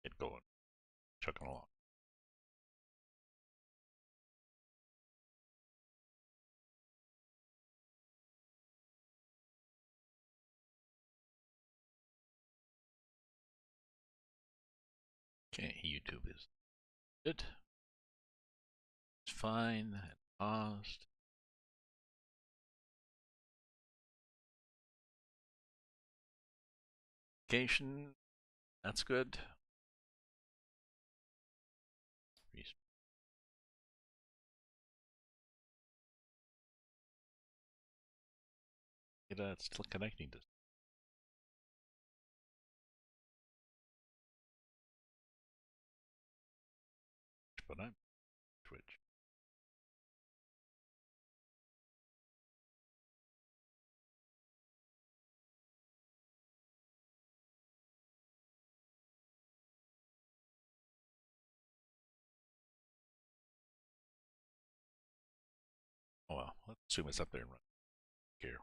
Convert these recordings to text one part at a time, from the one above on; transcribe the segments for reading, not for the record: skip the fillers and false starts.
Get going. Chucking along. Okay, YouTube is good. It's fine. Paused. Notification. That's good. It's still connecting to. But I'm Twitch. Oh well, let's assume it's up there and run here.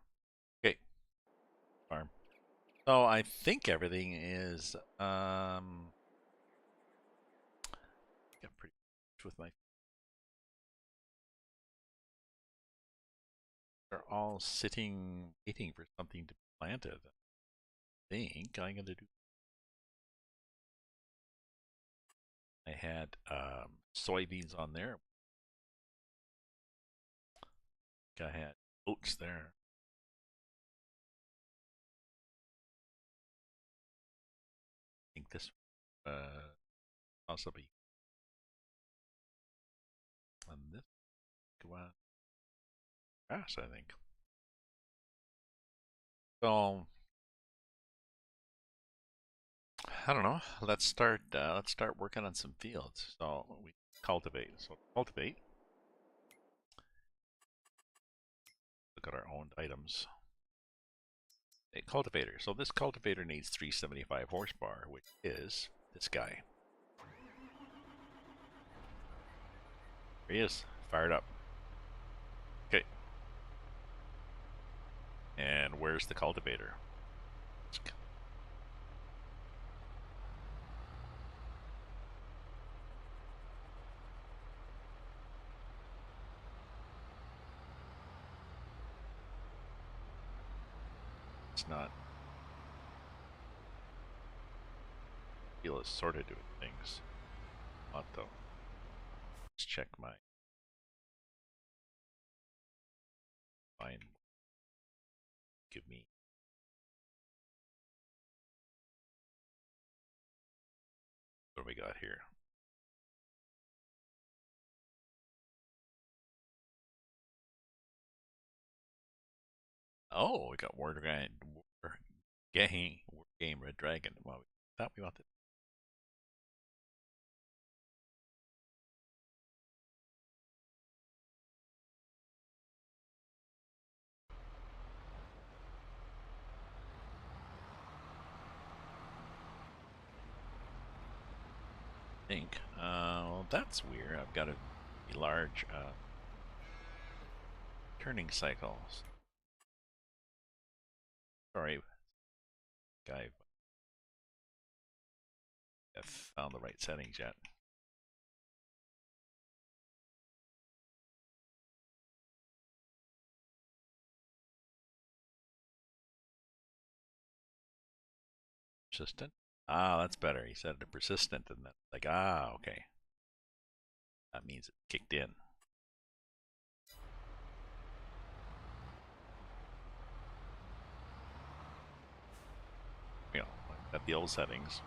Okay, farm. So I think everything is got pretty much with my. They're all sitting waiting for something to be planted. I think I'm gonna do. I had soybeans on there. I had oats there. I think this possibly and this go out grass, I think. So I don't know. Let's start working on some fields. So we cultivate. So cultivate. Look at our owned items. A cultivator. So this cultivator needs 375 horsepower, which is this guy. There he is, fired up. Okay. And where's the cultivator? It's not. Feel is sort of doing things. Not though. Let's check my find. Give me. What do we got here? Oh, we got War Game Red Dragon. Well, we thought we wanted. Think. Well, that's weird. I've got a large turning cycles. Sorry, guy. I found the right settings yet. Persistent. Ah, that's better. He said the persistent, and that's like, ah, okay. That means it kicked in. You know, got the old settings.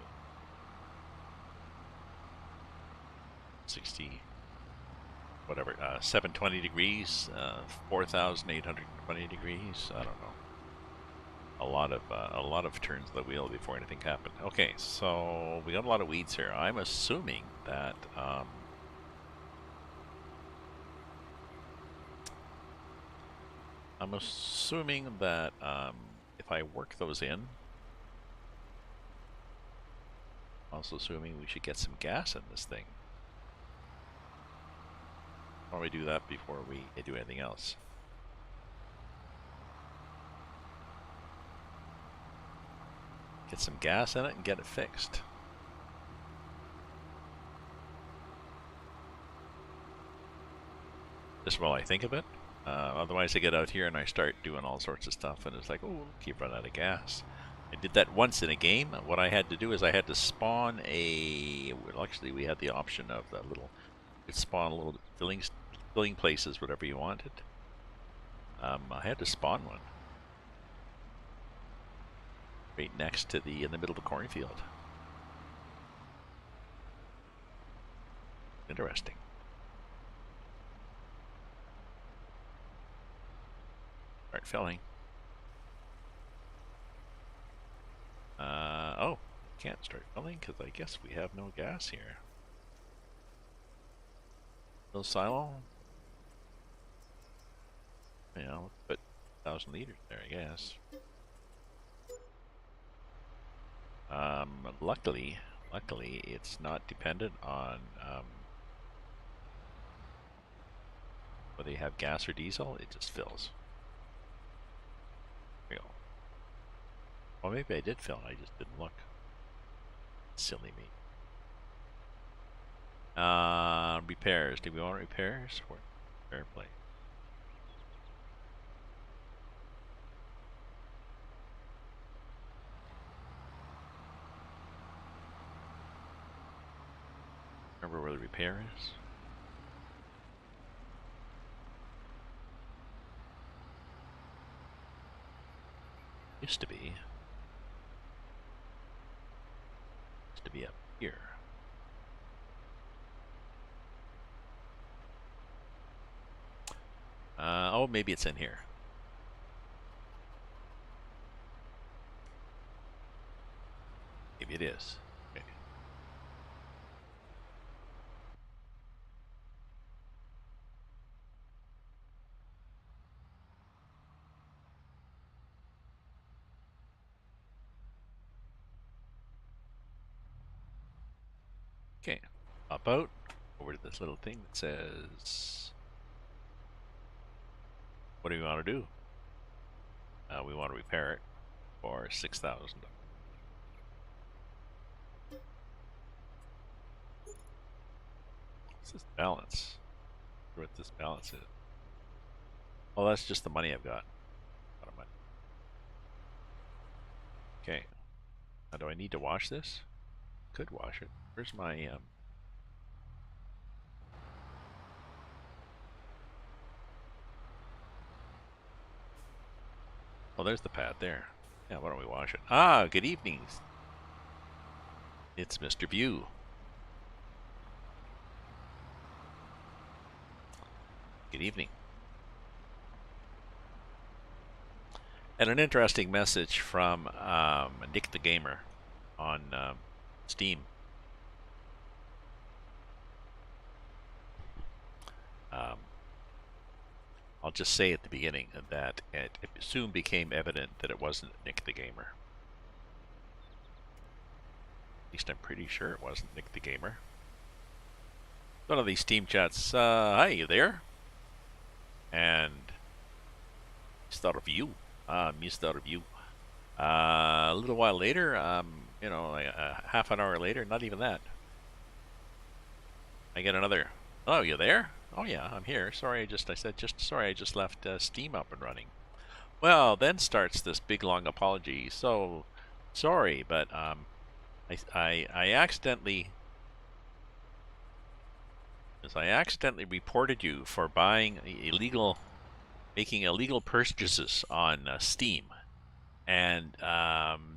60, whatever, 720 degrees, 4,820 degrees. I don't know. A lot of turns of the wheel before anything happened. Okay, so we got a lot of weeds here. I'm assuming that if I work those in, also assuming we should get some gas in this thing. Why don't we do that before we do anything else? Get some gas in it and get it fixed. just while I think of it. Otherwise, I get out here and I start doing all sorts of stuff, and it's like, oh, keep running out of gas. I did that once in a game. What I had to do is I had to spawn a. Well, actually, we had the option of the little. You could spawn little filling places, whatever you wanted. I had to spawn one right next to in the middle of the cornfield. Interesting. Start filling. Oh, can't start filling because I guess we have no gas here. No silo. Yeah, let's put 1,000 liters there, I guess. Luckily, it's not dependent on whether you have gas or diesel. It just fills. There we go. Well, maybe I did fill. I just didn't look. Silly me. Repairs. Do we want repairs or repair plate? Remember where the repair is? Used to be up here. Oh, maybe it's in here. Maybe it is. Okay. Okay, pop out over to this little thing that says, what do we want to do? We want to repair it for 6,000. What's this balance? I wonder what this balance is. Well, that's just the money I've got. Not money. Okay. Now, do I need to wash this? Could wash it. Where's my Oh, there's the pad there. Yeah, why don't we wash it? Ah, good evening. It's Mr. View. Good evening. And an interesting message from Nick the Gamer on Steam. I'll just say at the beginning that it soon became evident that it wasn't Nick the Gamer. At least I'm pretty sure it wasn't Nick the Gamer. One of these Steam chats, hi, you there? And just thought of you. Just thought of you. A little while later, you know, like, half an hour later, not even that, I get another, oh, you there? Oh yeah, I'm here. Sorry, I just left Steam up and running. Well, then starts this big long apology. So sorry, but I accidentally reported you for making illegal purchases on Steam, and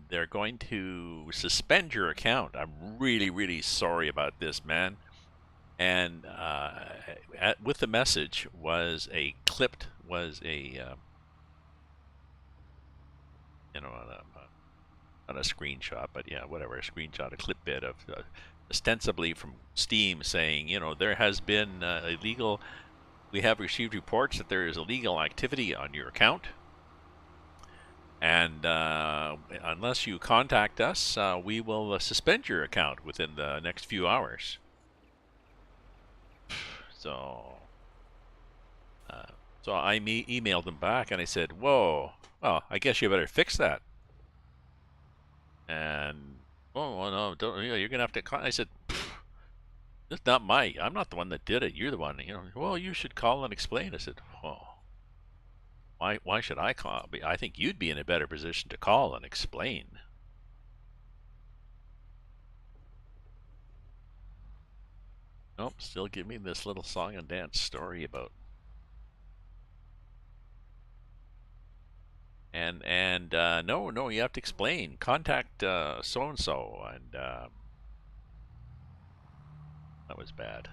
they're going to suspend your account. I'm really sorry about this, man. And with the message was a not a screenshot, but yeah, whatever, a screenshot, a clip bit of ostensibly from Steam saying, you know, there has been we have received reports that there is illegal activity on your account, and unless you contact us, we will suspend your account within the next few hours. So I emailed them back and I said, whoa, well, I guess you better fix that. And, oh, well, no, don't, you know, you're going to have to, I said, It's not I'm not the one that did it. You're the one, well, you should call and explain. I said, oh, why should I call? I think you'd be in a better position to call and explain. Nope, still give me this little song and dance story about. And no, you have to explain. Contact so and so, and that was bad.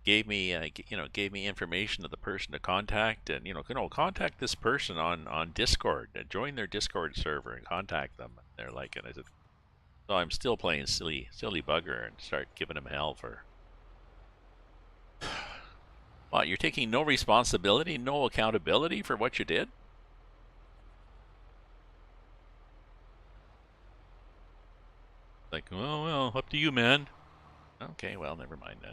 Gave me gave me information of the person to contact, and contact this person on Discord. Join their Discord server and contact them. And they're like, and I said, so I'm still playing silly bugger and start giving him hell for. What, you're taking no responsibility, no accountability for what you did? Like, well, up to you, man. Okay, well, never mind then.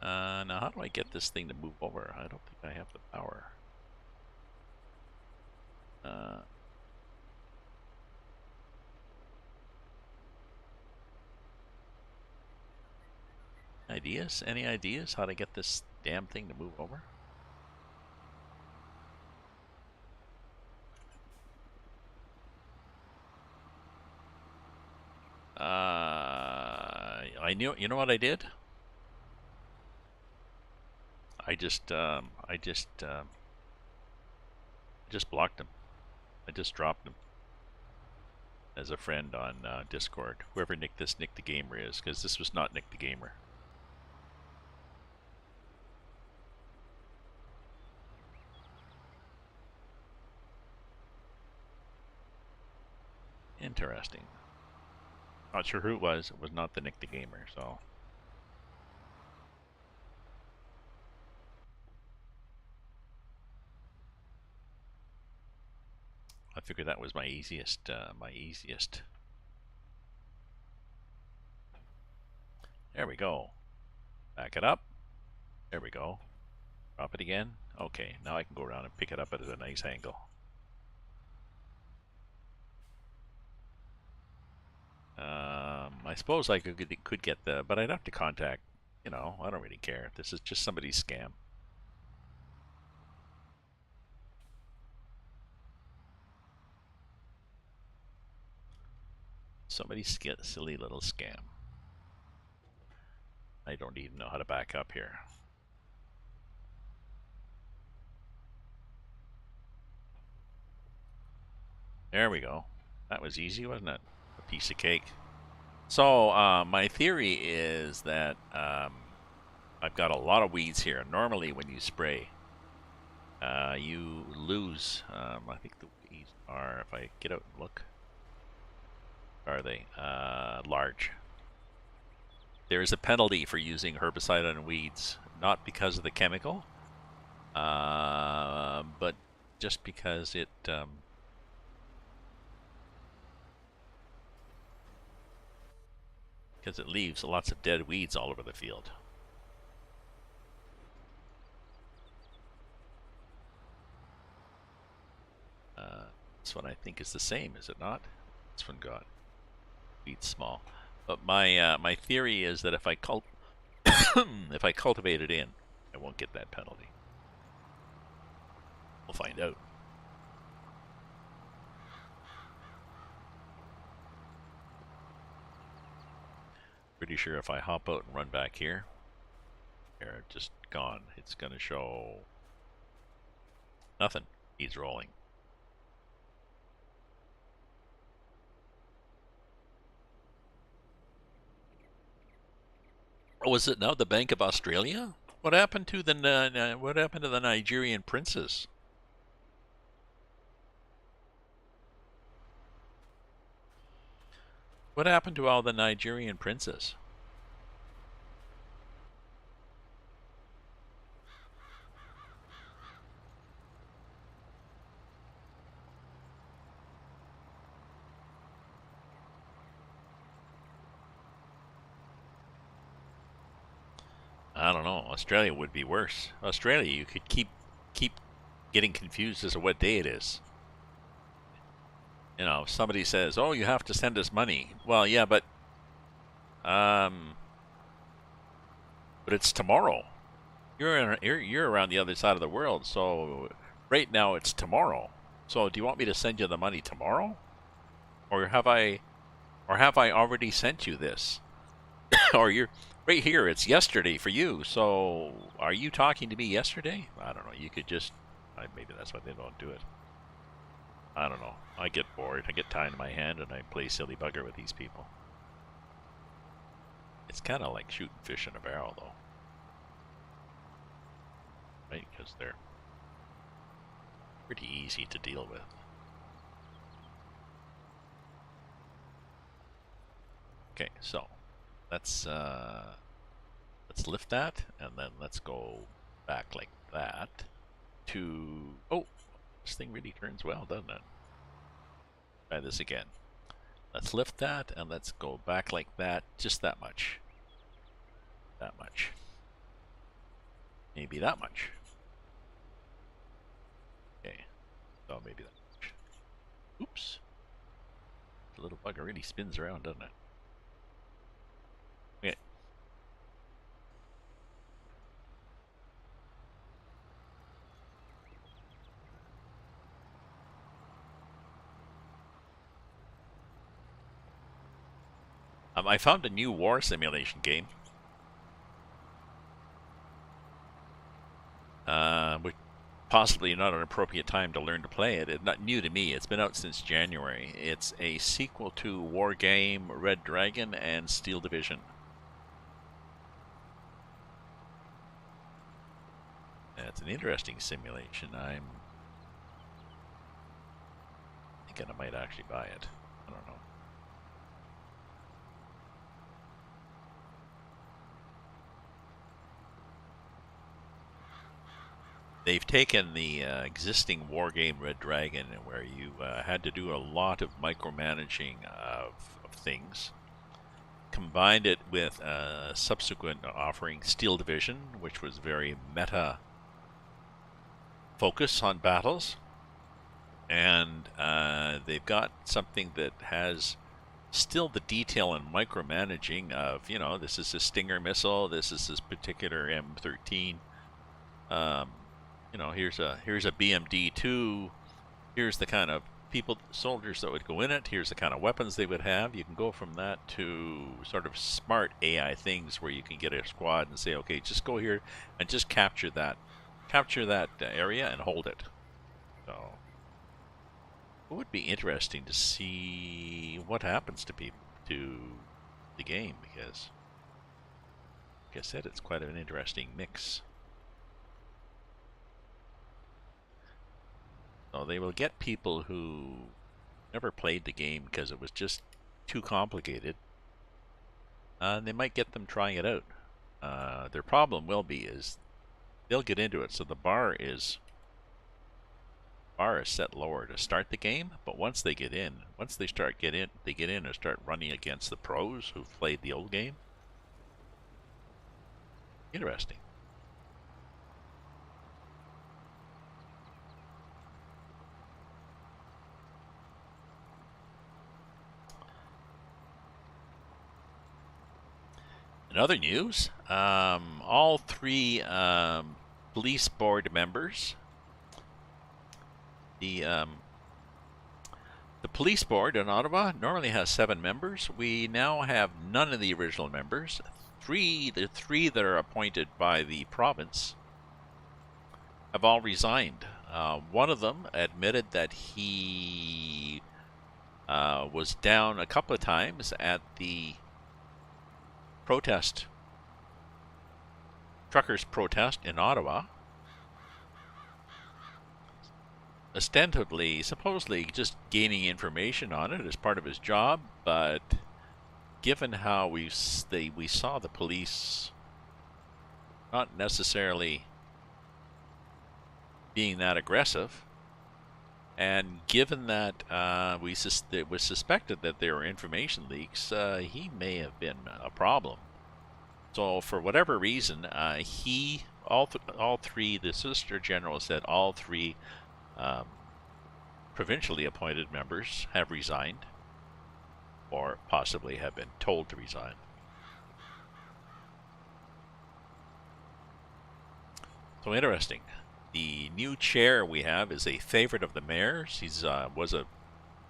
Now how do I get this thing to move over? I don't think I have the power. Ideas? Any ideas how to get this damn thing to move over? I knew. You know what I did? I just blocked him. I just dropped him as a friend on Discord. Whoever Nick the Gamer is, because this was not Nick the Gamer. Interesting. Not sure who it was. It was not the Nick the Gamer, so. I figured that was my easiest. There we go. Back it up. There we go. Drop it again. Okay, now I can go around and pick it up at a nice angle. I suppose I could get the, but I'd have to contact, I don't really care. This is just somebody's scam. Somebody's silly little scam. I don't even know how to back up here. There we go. That was easy, wasn't it? A piece of cake. So my theory is that I've got a lot of weeds here. Normally when you spray, you lose, I think the weeds are, if I get out and look, are they large. There is a penalty for using herbicide on weeds, not because of the chemical, but just because it leaves lots of dead weeds all over the field. This one I think is the same, is it not? This one got weeds small. But my theory is that if I if I cultivate it in, I won't get that penalty. We'll find out. Pretty sure if I hop out and run back here, they're just gone. It's going to show nothing. He's rolling. Oh, is it now the Bank of Australia? What happened to the Nigerian princes? What happened to all the Nigerian princes? I don't know. Australia would be worse. Australia, you could keep getting confused as to what day it is. If somebody says, "Oh, you have to send us money." Well, yeah, but But it's tomorrow. You're around the other side of the world, so right now it's tomorrow. So do you want me to send you the money tomorrow, or have I already sent you this? Or you're right here. It's yesterday for you. So are you talking to me yesterday? I don't know. You could just maybe that's why they don't do it. I don't know. I get bored. I get time in my hand and I play silly bugger with these people. It's kind of like shooting fish in a barrel, though. Right? Because they're pretty easy to deal with. Okay, so let's lift that, and then let's go back like that to... Oh, this thing really turns well, doesn't it? Try this again. Let's lift that, and let's go back like that, just that much. That much. Maybe that much. Okay, so maybe that much. Oops. The little bugger really spins around, doesn't it? Okay. I found a new war simulation game. Which possibly not an appropriate time to learn to play it. It's not new to me. It's been out since January. It's a sequel to War Game, Red Dragon, and Steel Division. It's an interesting simulation. I'm thinking I might actually buy it. I don't know. They've taken the existing war game Red Dragon, where you had to do a lot of micromanaging of things, combined it with a subsequent offering Steel Division, which was very meta focus on battles, and they've got something that has still the detail and micromanaging of, you know, this is a Stinger missile, this is this particular M13. You know, here's a BMD-2. Here's the kind of soldiers that would go in it. Here's the kind of weapons they would have. You can go from that to sort of smart AI things where you can get a squad and say, okay, just go here and just capture that area and hold it. So it would be interesting to see what happens to people to the game, because, like I said, it's quite an interesting mix. So they will get people who never played the game because it was just too complicated. They might get them trying it out. Their problem will be is they'll get into it, so the bar is set lower to start the game. But once they get in, they get in and start running against the pros who've played the old game. Interesting. In other news, all three police board members, the police board in Ottawa normally has 7 members. We now have none of the original members. The three that are appointed by the province have all resigned. One of them admitted that he was down a couple of times at the truckers' protest in Ottawa, ostensibly, supposedly just gaining information on it as part of his job, but given how we saw the police not necessarily being that aggressive, and given that it was suspected that there were information leaks, he may have been a problem. So for whatever reason, all three, the Solicitor General said all 3 provincially appointed members have resigned, or possibly have been told to resign. So interesting. The new chair we have is a favorite of the mayor's. He's was a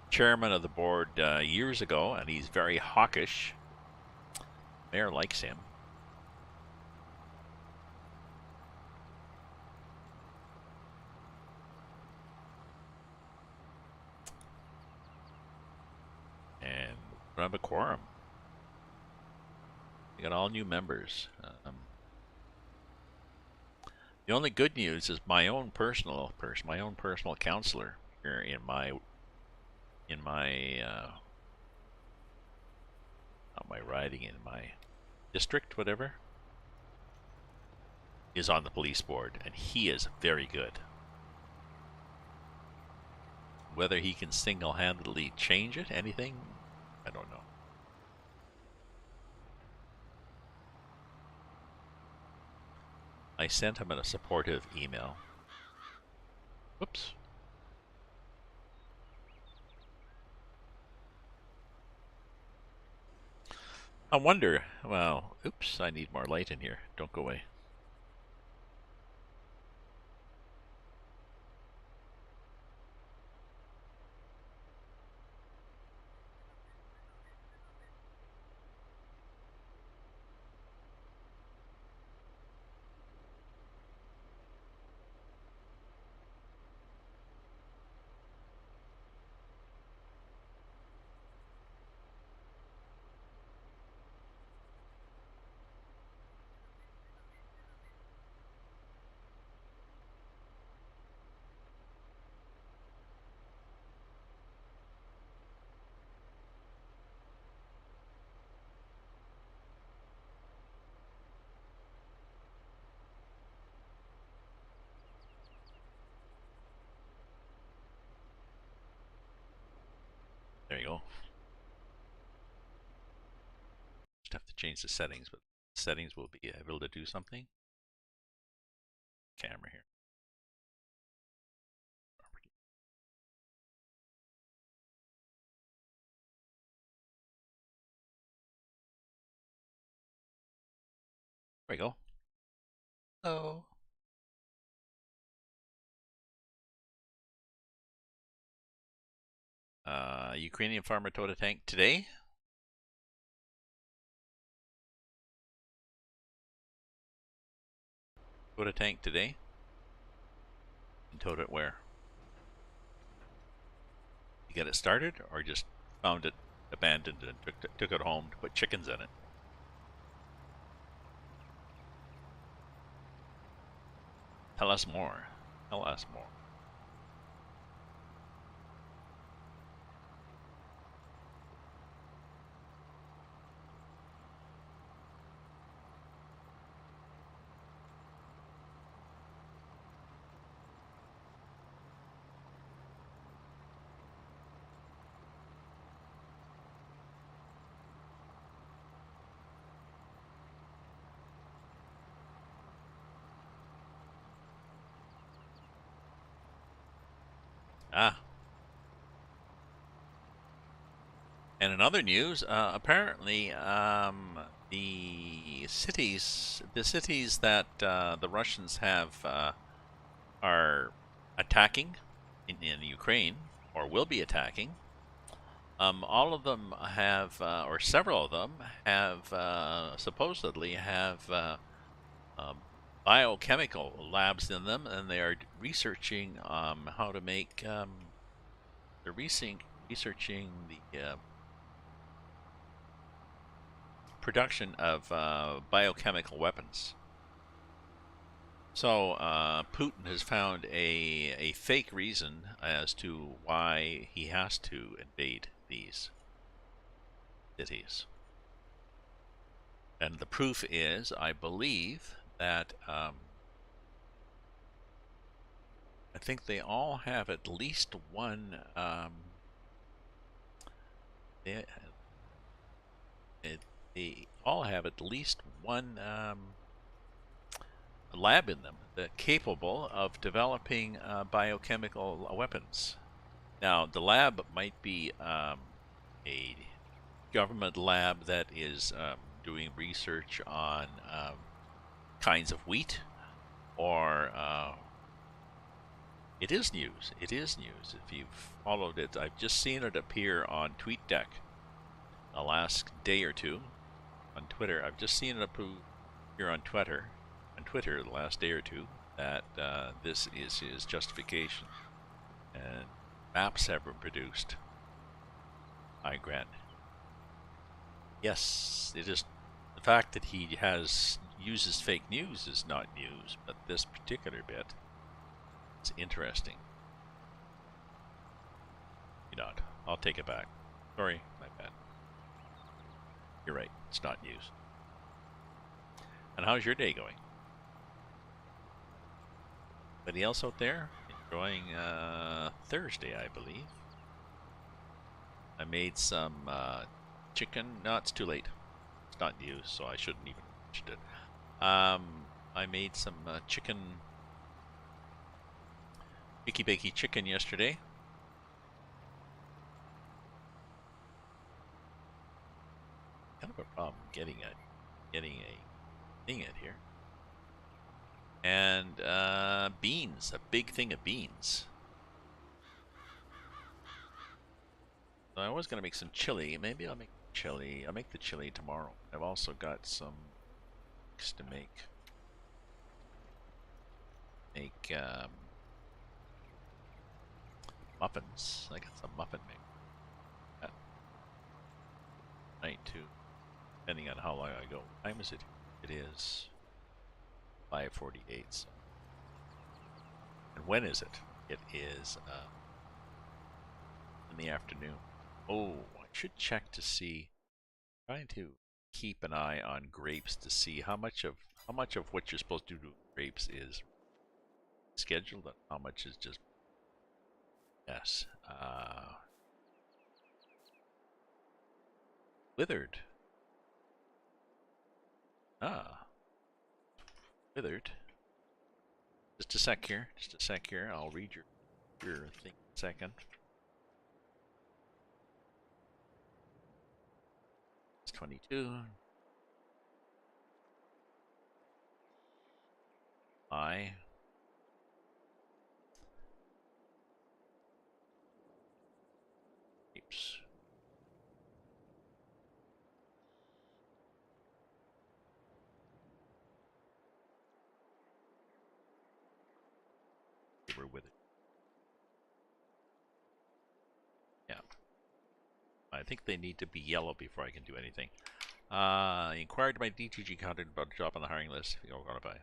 chairman of the board years ago, and he's very hawkish. Mayor likes him. And we have a quorum. We got all new members. The only good news is my own personal counselor here in my not my riding, in my district, whatever, is on the police board, and he is very good. Whether he can single-handedly change it, anything, I don't know. I sent him a supportive email. Whoops. I wonder, well, oops, I need more light in here. Don't go away. There you go. Just have to change the settings, but settings will be able to do something. Camera here. There we go. Hello. Ukrainian farmer towed a tank today. Towed a tank today. And towed it where? You get it started, or just found it abandoned and took it home to put chickens in it? Tell us more. Tell us more. Ah. And in other news, apparently the cities that the Russians have are attacking in Ukraine, or will be attacking. All of them have, or several of them have, supposedly have biochemical labs in them, and they are researching how to make. They're researching the production of biochemical weapons. So Putin has found a fake reason as to why he has to invade these cities. And the proof is, I believe, that I think they all have at least one. They all have at least one lab in them that capable of developing biochemical weapons. Now, the lab might be a government lab that is doing research on kinds of wheat, or it is news. It is news. If you've followed it, I've just seen it appear on TweetDeck the last day or two on Twitter. I've just seen it appear on Twitter the last day or two that this is his justification, and maps have been produced. I grant. Yes, it is. The fact that he uses fake news is not news, but this particular bit is interesting. Maybe not. I'll take it back. Sorry, my bad. You're right. It's not news. And how's your day going? Anybody else out there enjoying Thursday, I believe? I made some chicken. No, it's too late. It's not news, so I shouldn't even mention it. I made some chicken, icky bakey chicken yesterday. Kind of a problem getting a thing in here. And beans, a big thing of beans. So I was gonna make some chili. Maybe I'll make chili. I'll make the chili tomorrow. I've also got some mix to make muffins. I got some muffin mix night too, depending on how long I go. What time is it? It is 5:48. So. And when is it? It is in the afternoon. Oh, I should check to see. Trying to keep an eye on grapes to see how much of what you're supposed to do with grapes is scheduled and how much is just yes. Withered. Withered. Just a sec here. Just a sec here. I'll read your thing in a second. It's 22. Grapes. They were withered. Yeah. I think they need to be yellow before I can do anything. Inquired my DTG counted about a job on the hiring list. If you're gonna buy.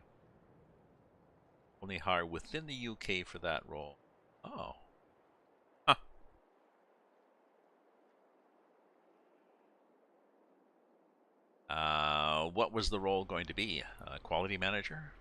Only hire within the UK for that role. Oh. Huh. What was the role going to be? Quality manager?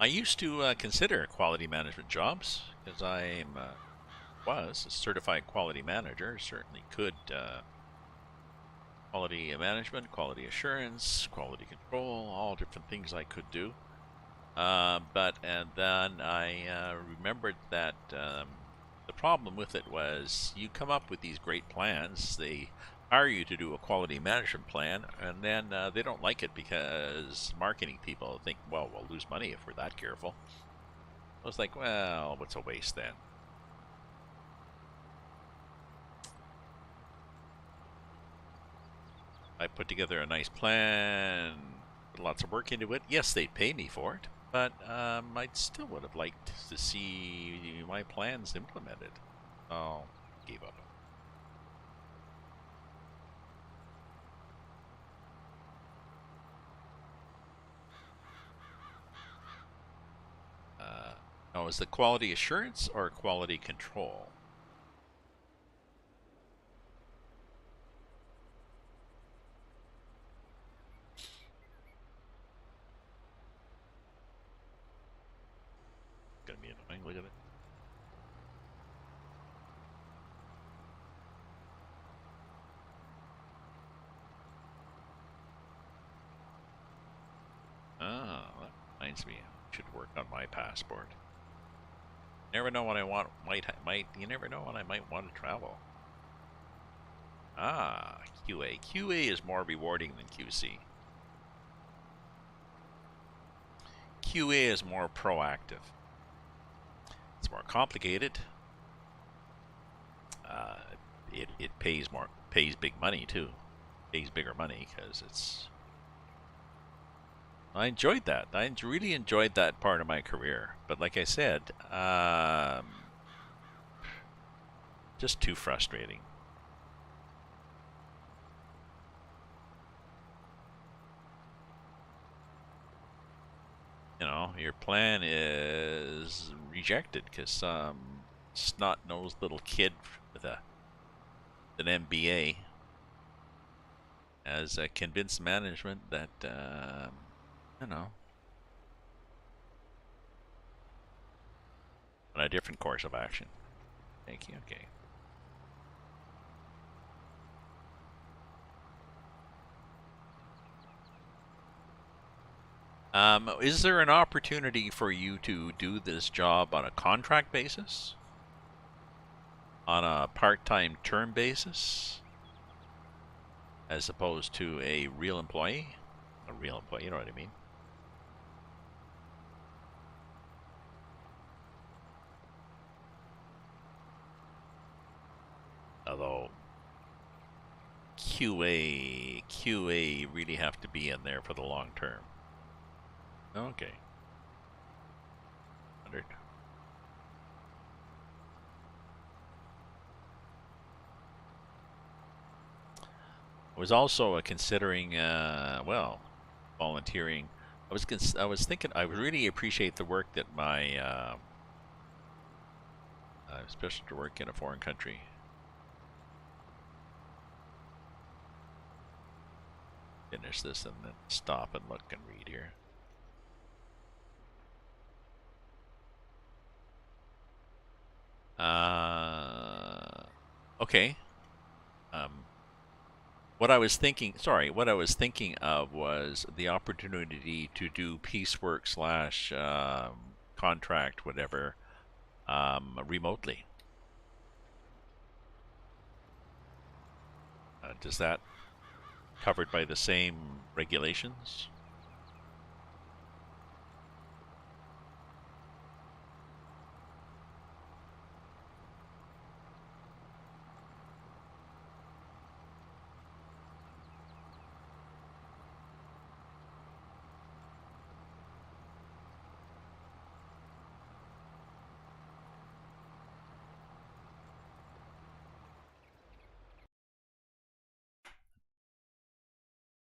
I used to consider quality management jobs because I was a certified quality manager. Certainly could quality management, quality assurance, quality control, all different things I could do. And then I remembered that the problem with it was you come up with these great plans. They hire you to do a quality management plan, and then they don't like it because marketing people think, well, we'll lose money if we're that careful. I was like, well, what's a waste then? I put together a nice plan, put lots of work into it. Yes, they'd pay me for it, but I still would have liked to see my plans implemented. Oh, gave up. Oh, is the quality assurance or quality control? Look at it. Ah, that reminds me. I should work on my passport. Never know when I want you never know when I might want to travel. Ah, QA. QA is more rewarding than QC. QA is more proactive. It's more complicated. It pays big money too. Pays bigger money because it's. I enjoyed that. I really enjoyed that part of my career. But like I said, just too frustrating. You know, your plan is rejected because some snot-nosed little kid with an MBA has convinced management that, you know, on a different course of action. Thank you. Okay. Is there an opportunity for you to do this job on a contract basis? On a part-time term basis? As opposed to a real employee? A real employee, you know what I mean? Although QA really have to be in there for the long term. Okay. 100. I was also considering, well, volunteering. I was thinking I would really appreciate the work that my, especially to work in a foreign country. Finish this and then stop and look and read here. Okay. What I was thinking of was the opportunity to do piecework slash contract, whatever, remotely. Does that covered by the same regulations?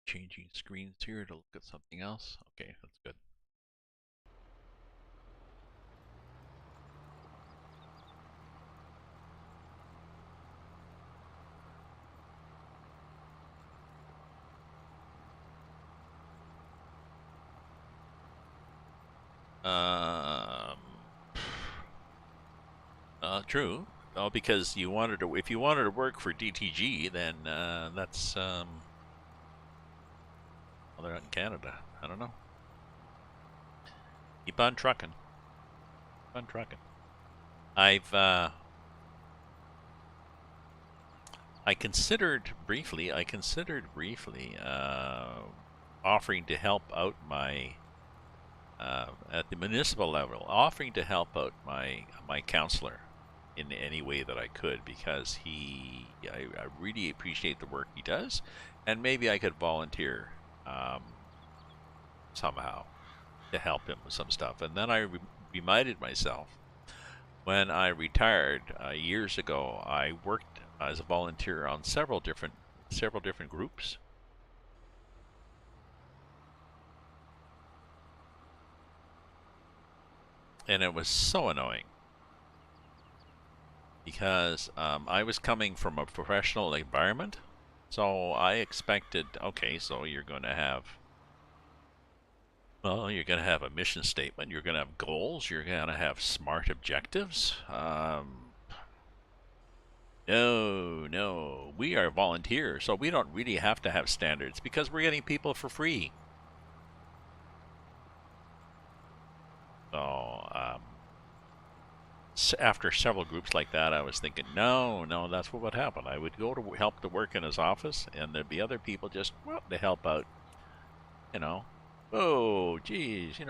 Changing screens here to look at something else. Okay, that's good. True. Well, because you wanted to, if you wanted to work for DTG, then that's well, they're not in Canada. I don't know. Keep on trucking. Keep on trucking. I considered briefly offering to help out my at the municipal level, offering to help out my counselor in any way that I could, because I really appreciate the work he does, and maybe I could volunteer somehow to help him with some stuff. And then I reminded myself, when I retired years ago, I worked as a volunteer on several different groups. And it was so annoying because I was coming from a professional environment, so I expected, okay, so you're going to have Well, you're going to have a mission statement. You're going to have goals. You're going to have smart objectives. No, we are volunteers, so we don't really have to have standards because we're getting people for free. So, after several groups like that, I was thinking, no, that's what would happen. I would go to help to work in his office, and there'd be other people just to help out. You know, oh, geez,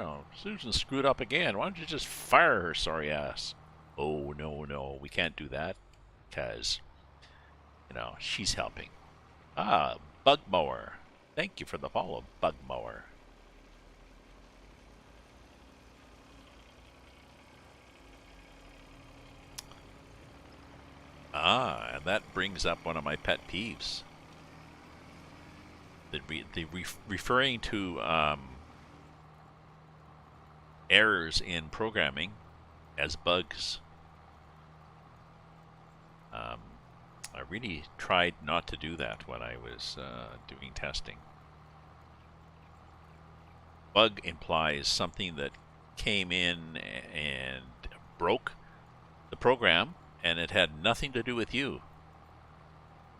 Susan screwed up again. Why don't you just fire her sorry ass? Oh, no, we can't do that because she's helping. Ah, bug mower. Thank you for the follow, bug mower. Ah, and that brings up one of my pet peeves. Referring to errors in programming as bugs. I really tried not to do that when I was doing testing. Bug implies something that came in and broke the program, and it had nothing to do with you.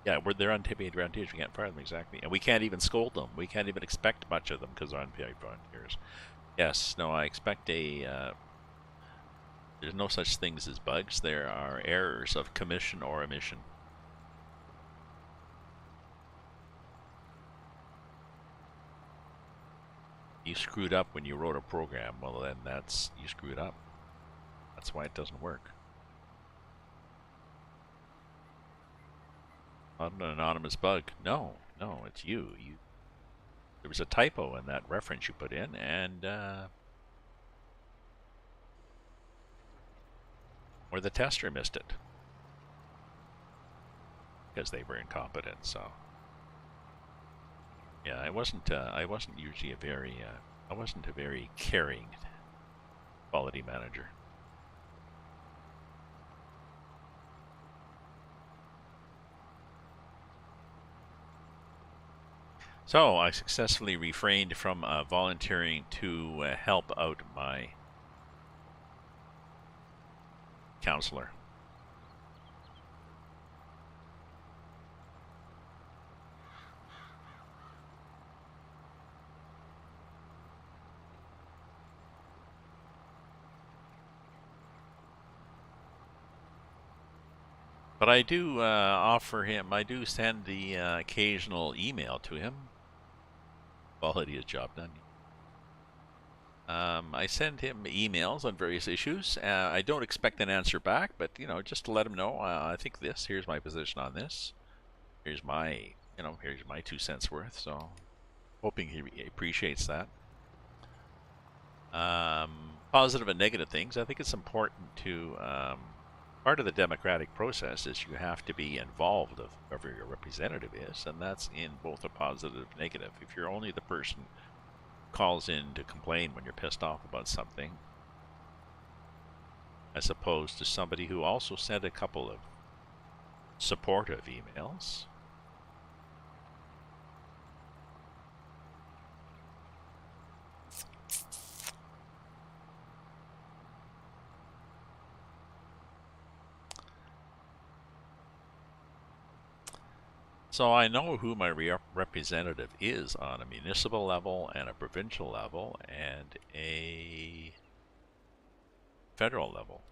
Yeah, they're unpaid volunteers. We can't fire them, exactly. And we can't even scold them. We can't even expect much of them because they're unpaid volunteers. Yes, no, I expect there's no such things as bugs. There are errors of commission or omission. You screwed up when you wrote a program. Well, then you screwed up. That's why it doesn't work. Not an anonymous bug. No, it's you. There was a typo in that reference you put in, and or the tester missed it because they were incompetent. So yeah, I wasn't usually I wasn't a very caring quality manager. So I successfully refrained from volunteering to help out my counselor. But I do I do send the occasional email to him while he has job done. I send him emails on various issues. I don't expect an answer back, but just to let him know, I think this. Here's my position on this. Here's my 2 cents worth. So, hoping he appreciates that. Positive and negative things. I think it's important to. Part of the democratic process is you have to be involved of whoever your representative is, and that's in both a positive and negative. If you're only the person calls in to complain when you're pissed off about something, as opposed to somebody who also sent a couple of supportive emails. So I know who my representative is on a municipal level and a provincial level and a federal level.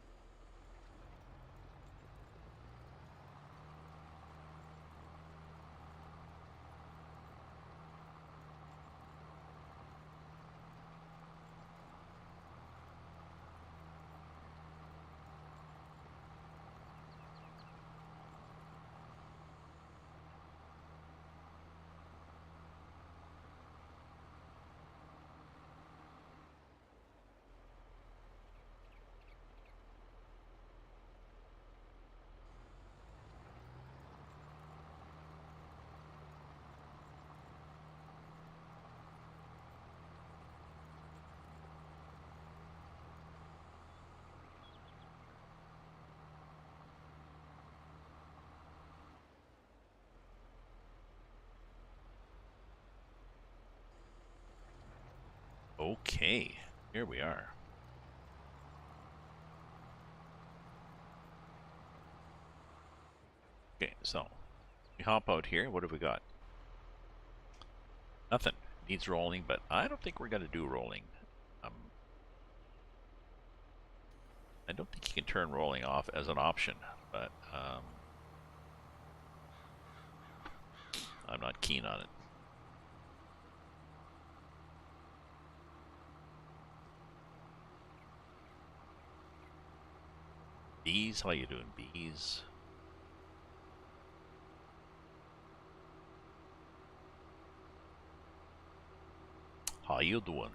Okay, here we are. Okay, so we hop out here. What have we got? Nothing. Needs rolling, but I don't think we're going to do rolling. I don't think you can turn rolling off as an option, but I'm not keen on it. Bees, how you doing, bees? How you doing?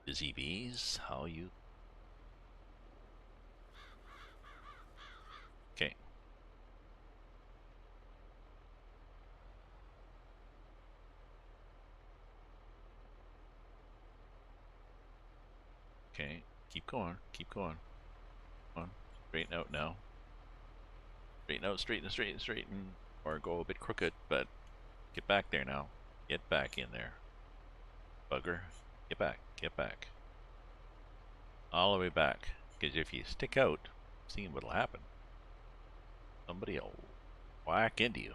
Busy bees, how you? Okay. Okay, keep going, keep going. Come on, straighten out now. Straighten out, straighten, straighten, straighten. Or go a bit crooked, but get back there now. Get back in there. Bugger. Get back, get back. All the way back. Because if you stick out, seeing what'll happen. Somebody will whack into you.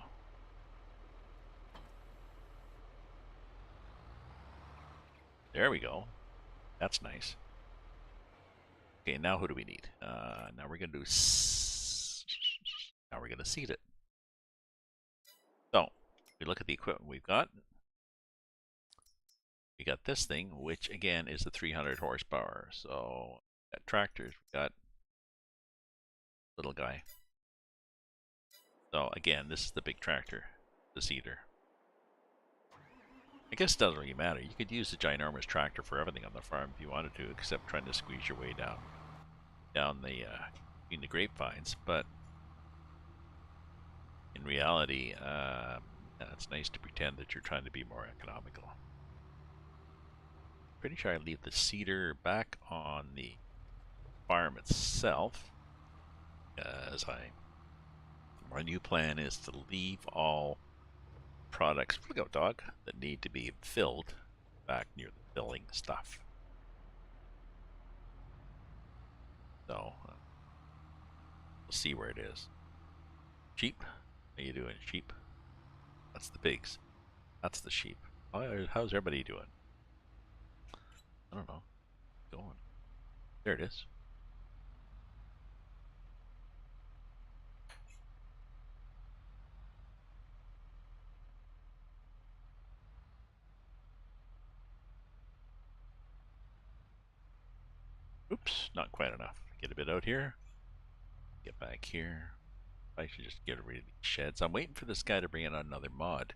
There we go. That's nice. Okay, now who do we need? Now we're gonna do. Now we're gonna seed it. So we look at the equipment we've got. We got this thing, which again is the 300 horsepower. So got tractors. We got little guy. So again, this is the big tractor, the seeder. I guess it doesn't really matter. You could use the ginormous tractor for everything on the farm if you wanted to, except trying to squeeze your way down the between the grapevines. But in reality, it's nice to pretend that you're trying to be more economical. Pretty sure I leave the seeder back on the farm itself, as my new plan is to leave all products, look out dog, that need to be filled back near the filling stuff. So we'll see where it is. Sheep, how you doing, sheep? That's the pigs. That's the sheep. How's everybody doing? I don't know. Going. There it is. Oops, not quite enough. Get a bit out here. Get back here. I should just get rid of these sheds. I'm waiting for this guy to bring in another mod.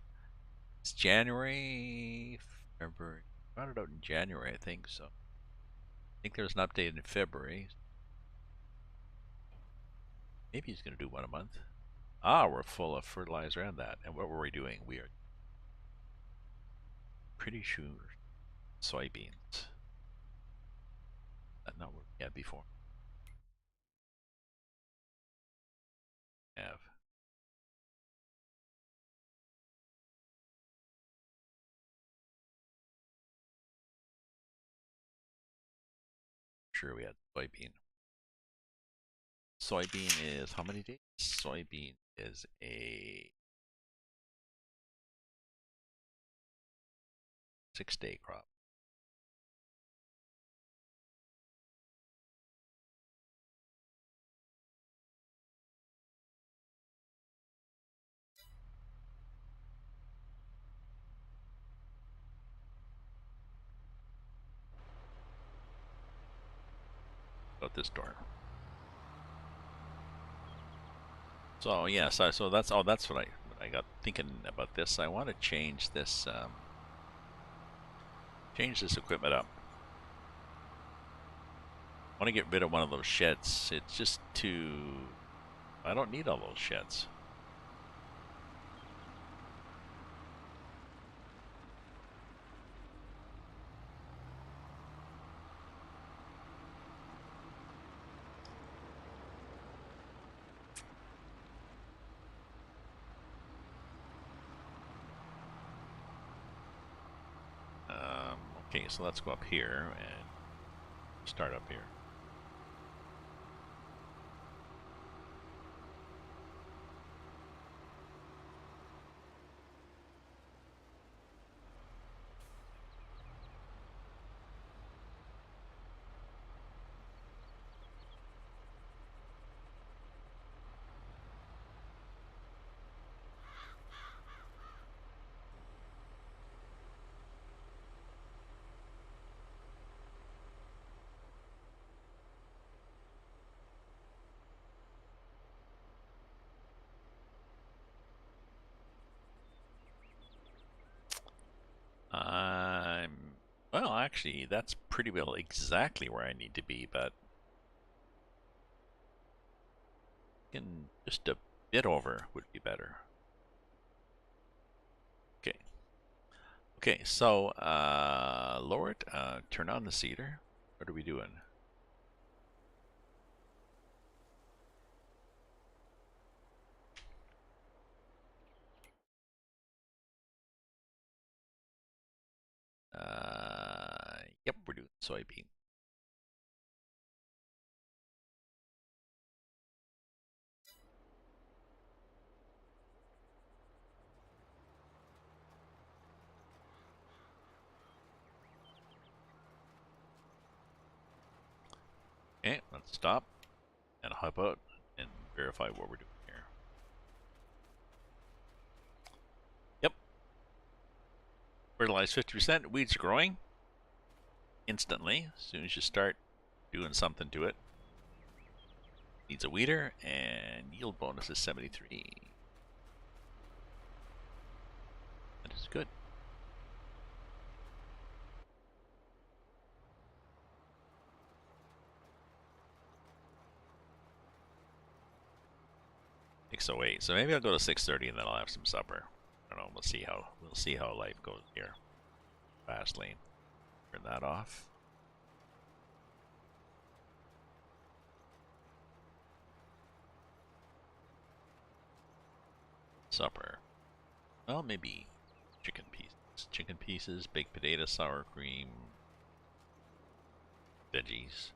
It's January, February. Brought it out in January, I think. So I think there was an update in February. Maybe he's going to do one a month. Ah, we're full of fertilizer and that. And what were we doing? We are pretty sure soybeans. That's not what we had before. Have. Sure, we had soybean. Soybean is how many days? Soybean is a 6-day crop. About this door. So yes, so that's that's what I got thinking about this. I want to change this equipment up. I want to get rid of one of those sheds. It's just too. I don't need all those sheds. Okay, so let's go up here and start up here. Well, actually, that's pretty well exactly where I need to be, but in just a bit over would be better. Okay. Okay, so lower it, turn on the cedar. What are we doing? Yep, we're doing soybean. Okay, let's stop and hop out and verify what we're doing here. Yep, fertilize 50%. Weeds are growing instantly as soon as you start doing something to it. Needs a weeder, and yield bonus is 73. That is good. .608. So maybe I'll go to 6:30 and then I'll have some supper. I don't know. We'll see how life goes here. Fast lane. Turn that off. Supper. Well, maybe chicken pieces. Chicken pieces, baked potato, sour cream, veggies.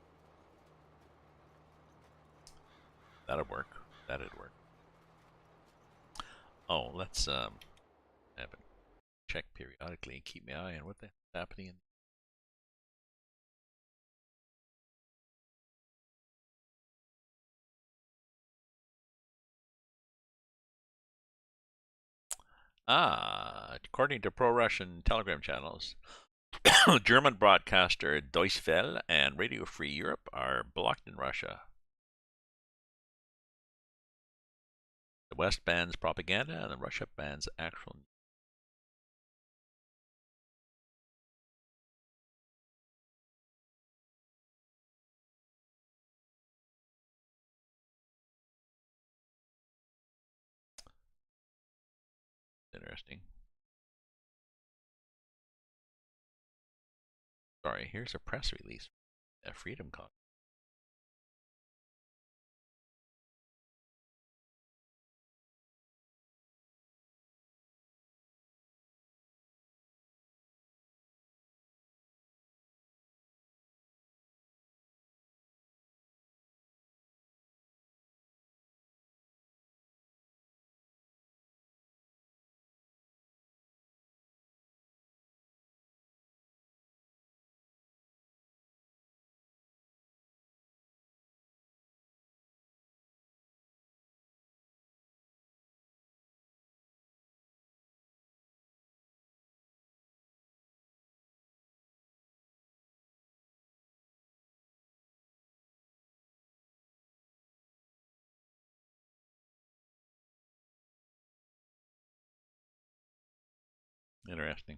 That'd work. That'd work. Oh, let's have a check periodically and keep my eye on what the hell's happening. According to pro-Russian Telegram channels, German broadcaster Deutsche Welle and Radio Free Europe are blocked in Russia. The West bans propaganda and the Russia bans actual news. Interesting. Sorry, here's a press release. A Freedom Con. Interesting.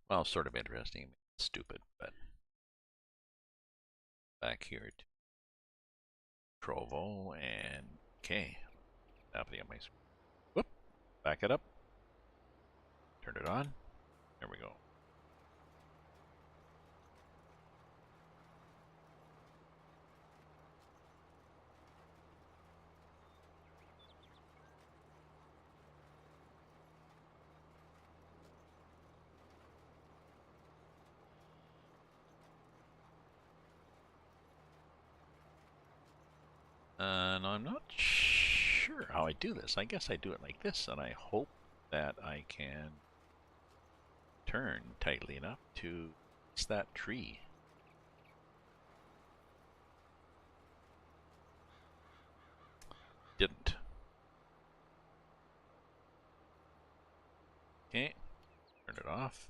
Well, sort of interesting. Stupid, but back here to Trovo and okay. Happening on my screen. Whoop. Back it up. Turn it on. There we go. And I'm not sure how I do this. I guess I do it like this, and I hope that I can turn tightly enough to miss that tree. Didn't. Okay, turn it off.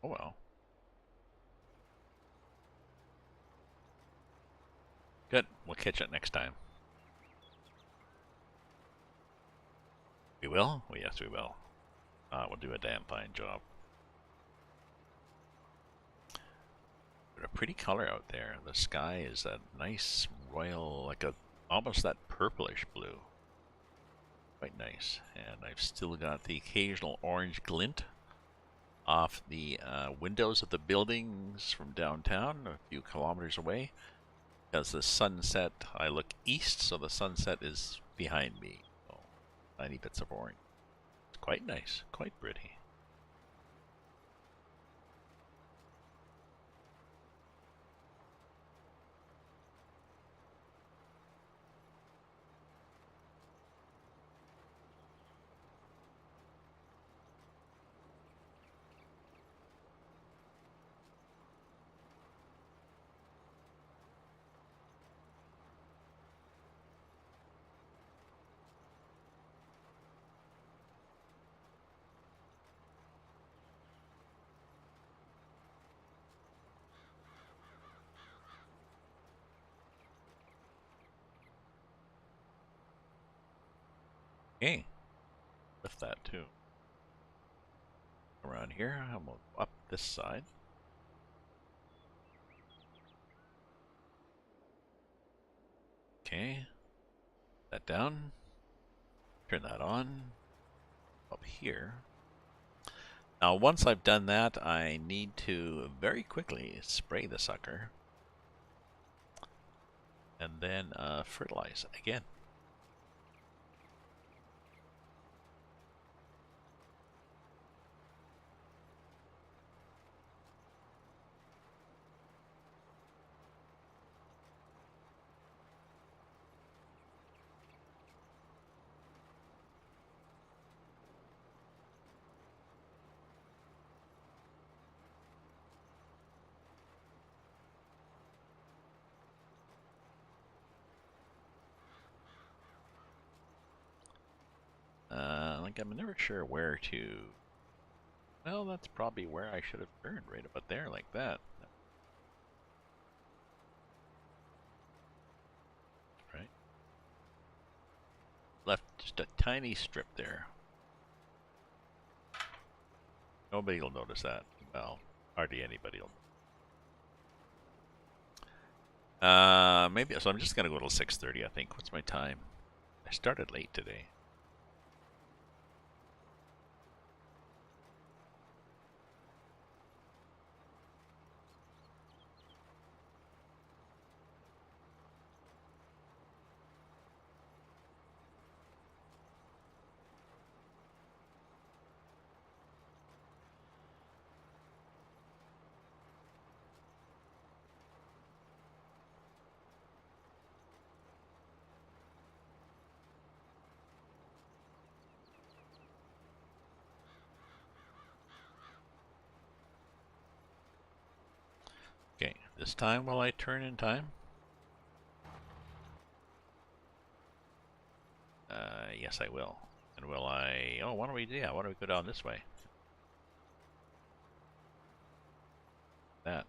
Oh well. Good. We'll catch it next time. We will? Well, yes, we will. We'll do a damn fine job. But a pretty color out there. The sky is that nice royal, like a almost that purplish blue. Quite nice. And I've still got the occasional orange glint off the windows of the buildings from downtown, a few kilometers away. As the sunset, I look east, so the sunset is behind me. So, tiny bits of orange. It's quite nice, quite pretty. Okay, lift that too. Around here, I'm up this side. Okay, that down. Turn that on. Up here. Now, once I've done that, I need to very quickly spray the sucker. And then fertilize again. Like I'm never sure where to. Well, that's probably where I should have turned, right about there, like that. Right. Left just a tiny strip there. Nobody will notice that. Well, hardly anybody will. Maybe so. I'm just gonna go till 6:30. I think. What's my time? I started late today. Okay, this time will I turn in time? Yes, I will. And will I? Oh, why don't we? Yeah, why don't we go down this way? That,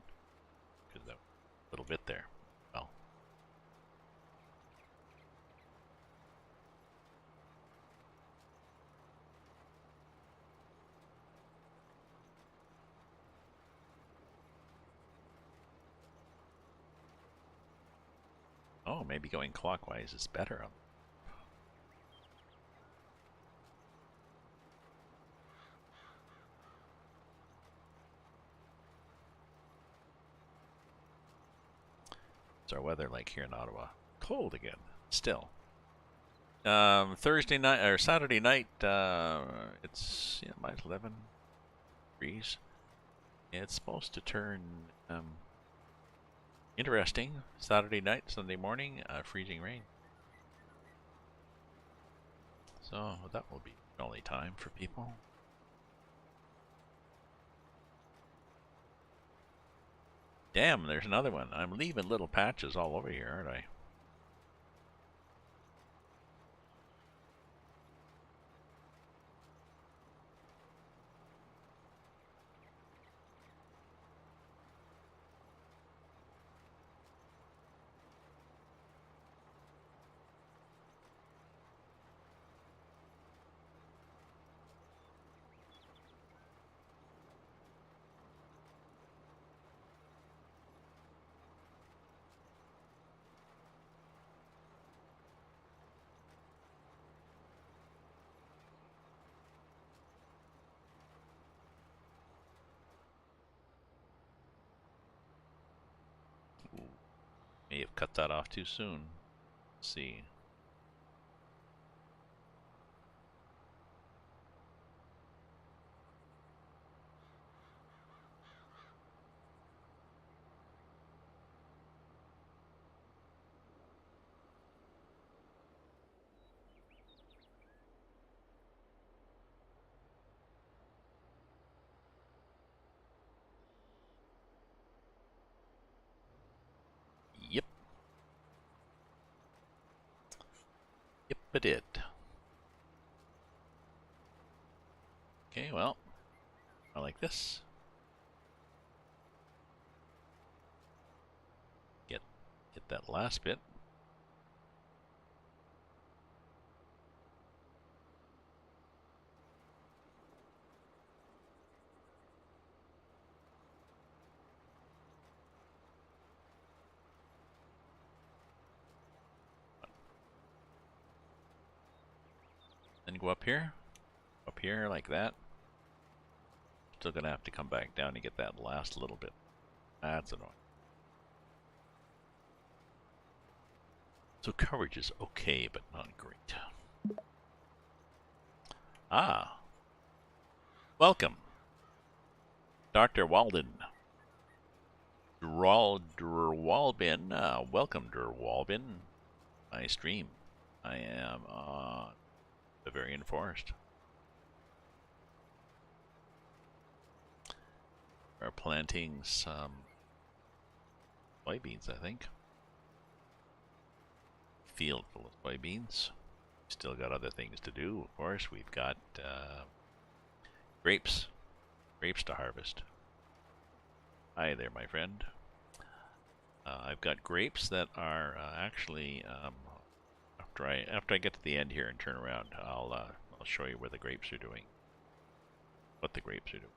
because that little bit there. Well, oh, maybe going clockwise is better. It's our weather like here in Ottawa. Cold again, still. Thursday night or Saturday night, it's -11 degrees. It's supposed to turn interesting. Saturday night, Sunday morning, freezing rain. So that will be the only time for people. Damn, there's another one. I'm leaving little patches all over here, aren't I? May have cut that off too soon. Let's see. Yep. Yep, it did. Okay, well, I like this. Get that last bit. Then go up here like that. Still gonna have to come back down to get that last little bit. That's annoying. So coverage is okay, but not great. Ah. Welcome. Dr. Walden. Walbin. Welcome, Walbin. My stream. I am on Bavarian Forest. We're planting some soybeans, I think. Field full of soybeans. Still got other things to do, of course. We've got grapes to harvest. Hi there, my friend. I've got grapes that are actually after I get to the end here and turn around, I'll show you where the grapes are doing. What the grapes are doing.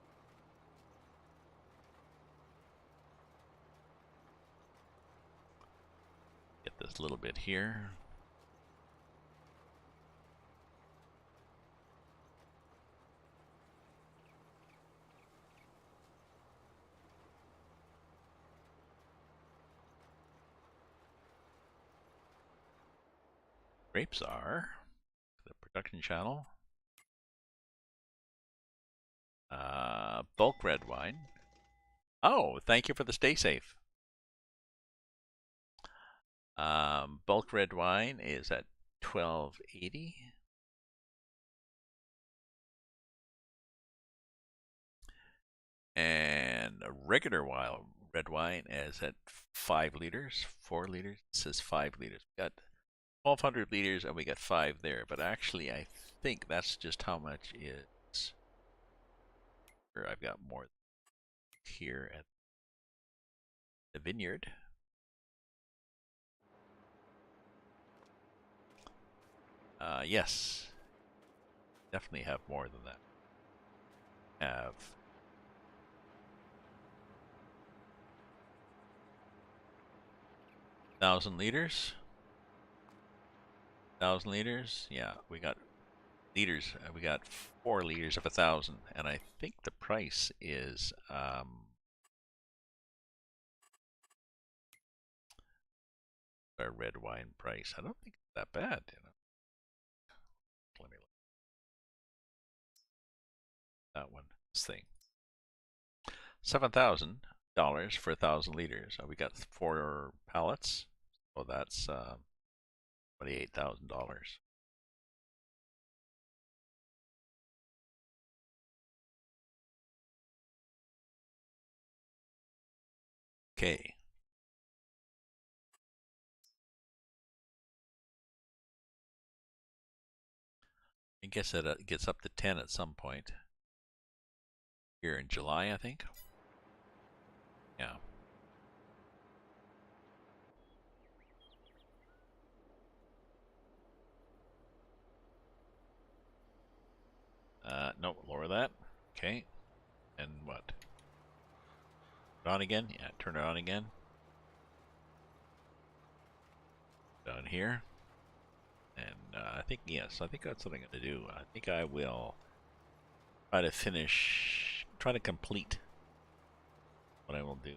Get this little bit here. Grapes are the production channel. Bulk red wine. Oh, thank you for the stay safe. Bulk red wine is at $12.80. And a regular red wine is at 5 liters, 4 liters. It says 5 liters. We got 1,200 liters and we got 5 there. But actually, I think that's just how much is. Or I've got more here at the vineyard. Yes, definitely have more than that. Have 1,000 liters. 1,000 liters. Yeah, we got liters. We got 4 liters of 1,000, and I think the price is Our red wine price. I don't think it's that bad. You know. Let me look at that one. This thing. $7,000 for 1,000 liters. We got 4 pallets, so that's $28,000. Okay. I guess it gets up to 10 at some point. Here in July, I think. Yeah. No, lower that. Okay. And what? Turn it on again? Yeah, turn it on again. Down here. And I think, yes, I think that's what I'm going to do. I think I will try to complete what I will do.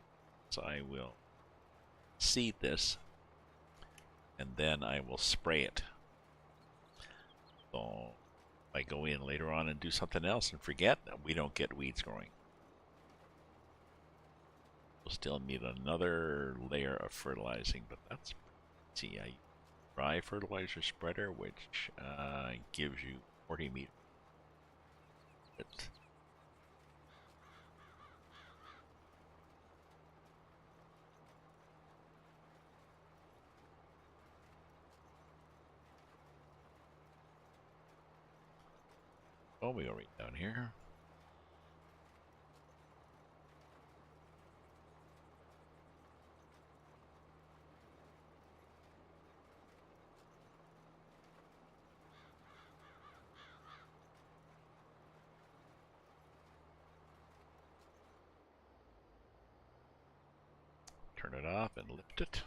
So I will seed this, and then I will spray it. So if I go in later on and do something else and forget, we don't get weeds growing. We'll still need another layer of fertilizing, but that's, see, I dry fertilizer spreader, which gives you 40 meters. Oh, we go right down here. Turn it off and lift it.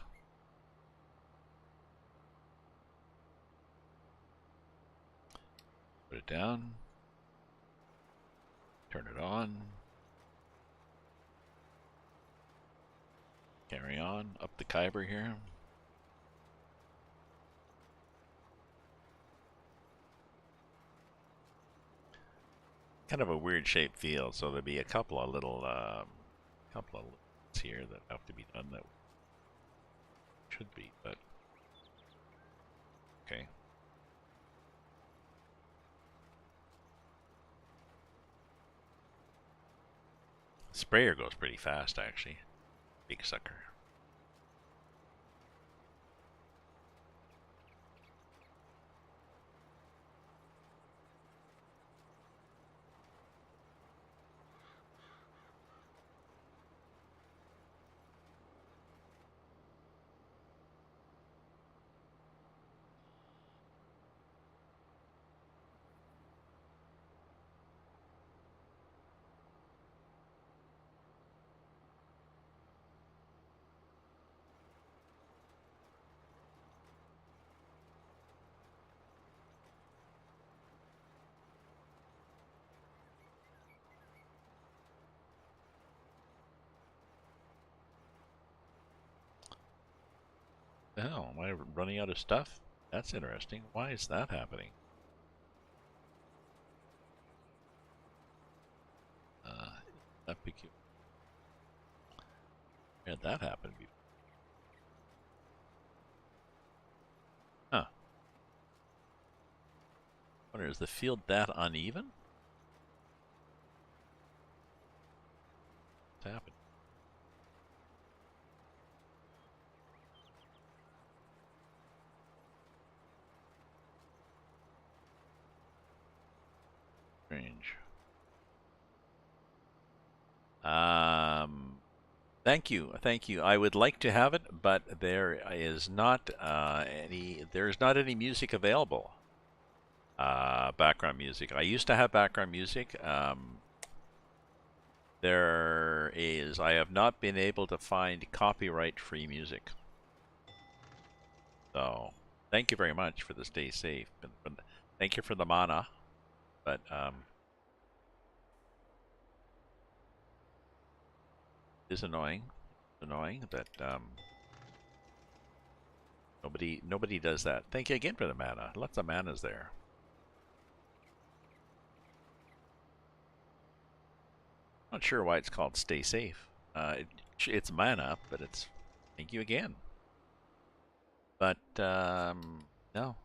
Put it down. Turn it on. Carry on up the Khyber here. Kind of a weird shaped field, so there'll be a couple of little here that have to be done that should be, but okay. The sprayer goes pretty fast, actually. Big sucker. The hell, am I running out of stuff? That's interesting. Why is that happening? That peculiar. Had that happen before? Huh. Wonder, is the field that uneven? What's happened? Strange. Thank you, thank you. I would like to have it, but there is not any music available. Background music. I used to have background music. I have not been able to find copyright-free music. So, thank you very much for the stay safe. And thank you for the mana, but it's annoying. It's annoying that Nobody does that. Thank you again for the mana. Lots of manas there. Not sure why it's called Stay Safe. It's mana, but it's thank you again. But no.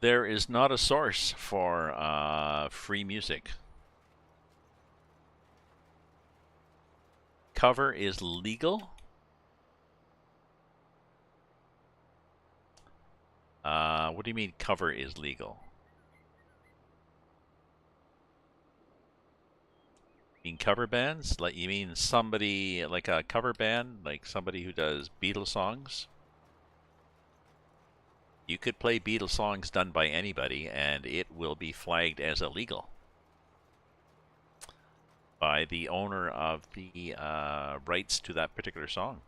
There is not a source for free music. Cover is legal. What do you mean cover is legal? You mean cover bands? Like you mean somebody like a cover band, like somebody who does Beatles songs? You could play Beatles songs done by anybody, and it will be flagged as illegal by the owner of the rights to that particular song.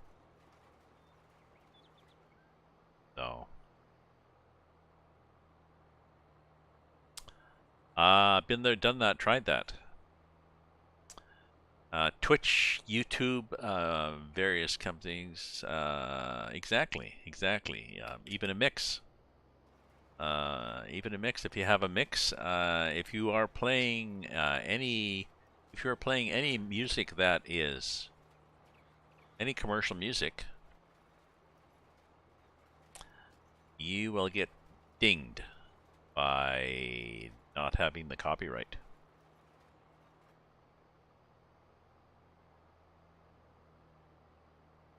So, been there, done that, tried that. Twitch, YouTube, various companies. Exactly. Even a mix. Even a mix. If you have a mix, if you are playing any music that is any commercial music, you will get dinged by not having the copyright.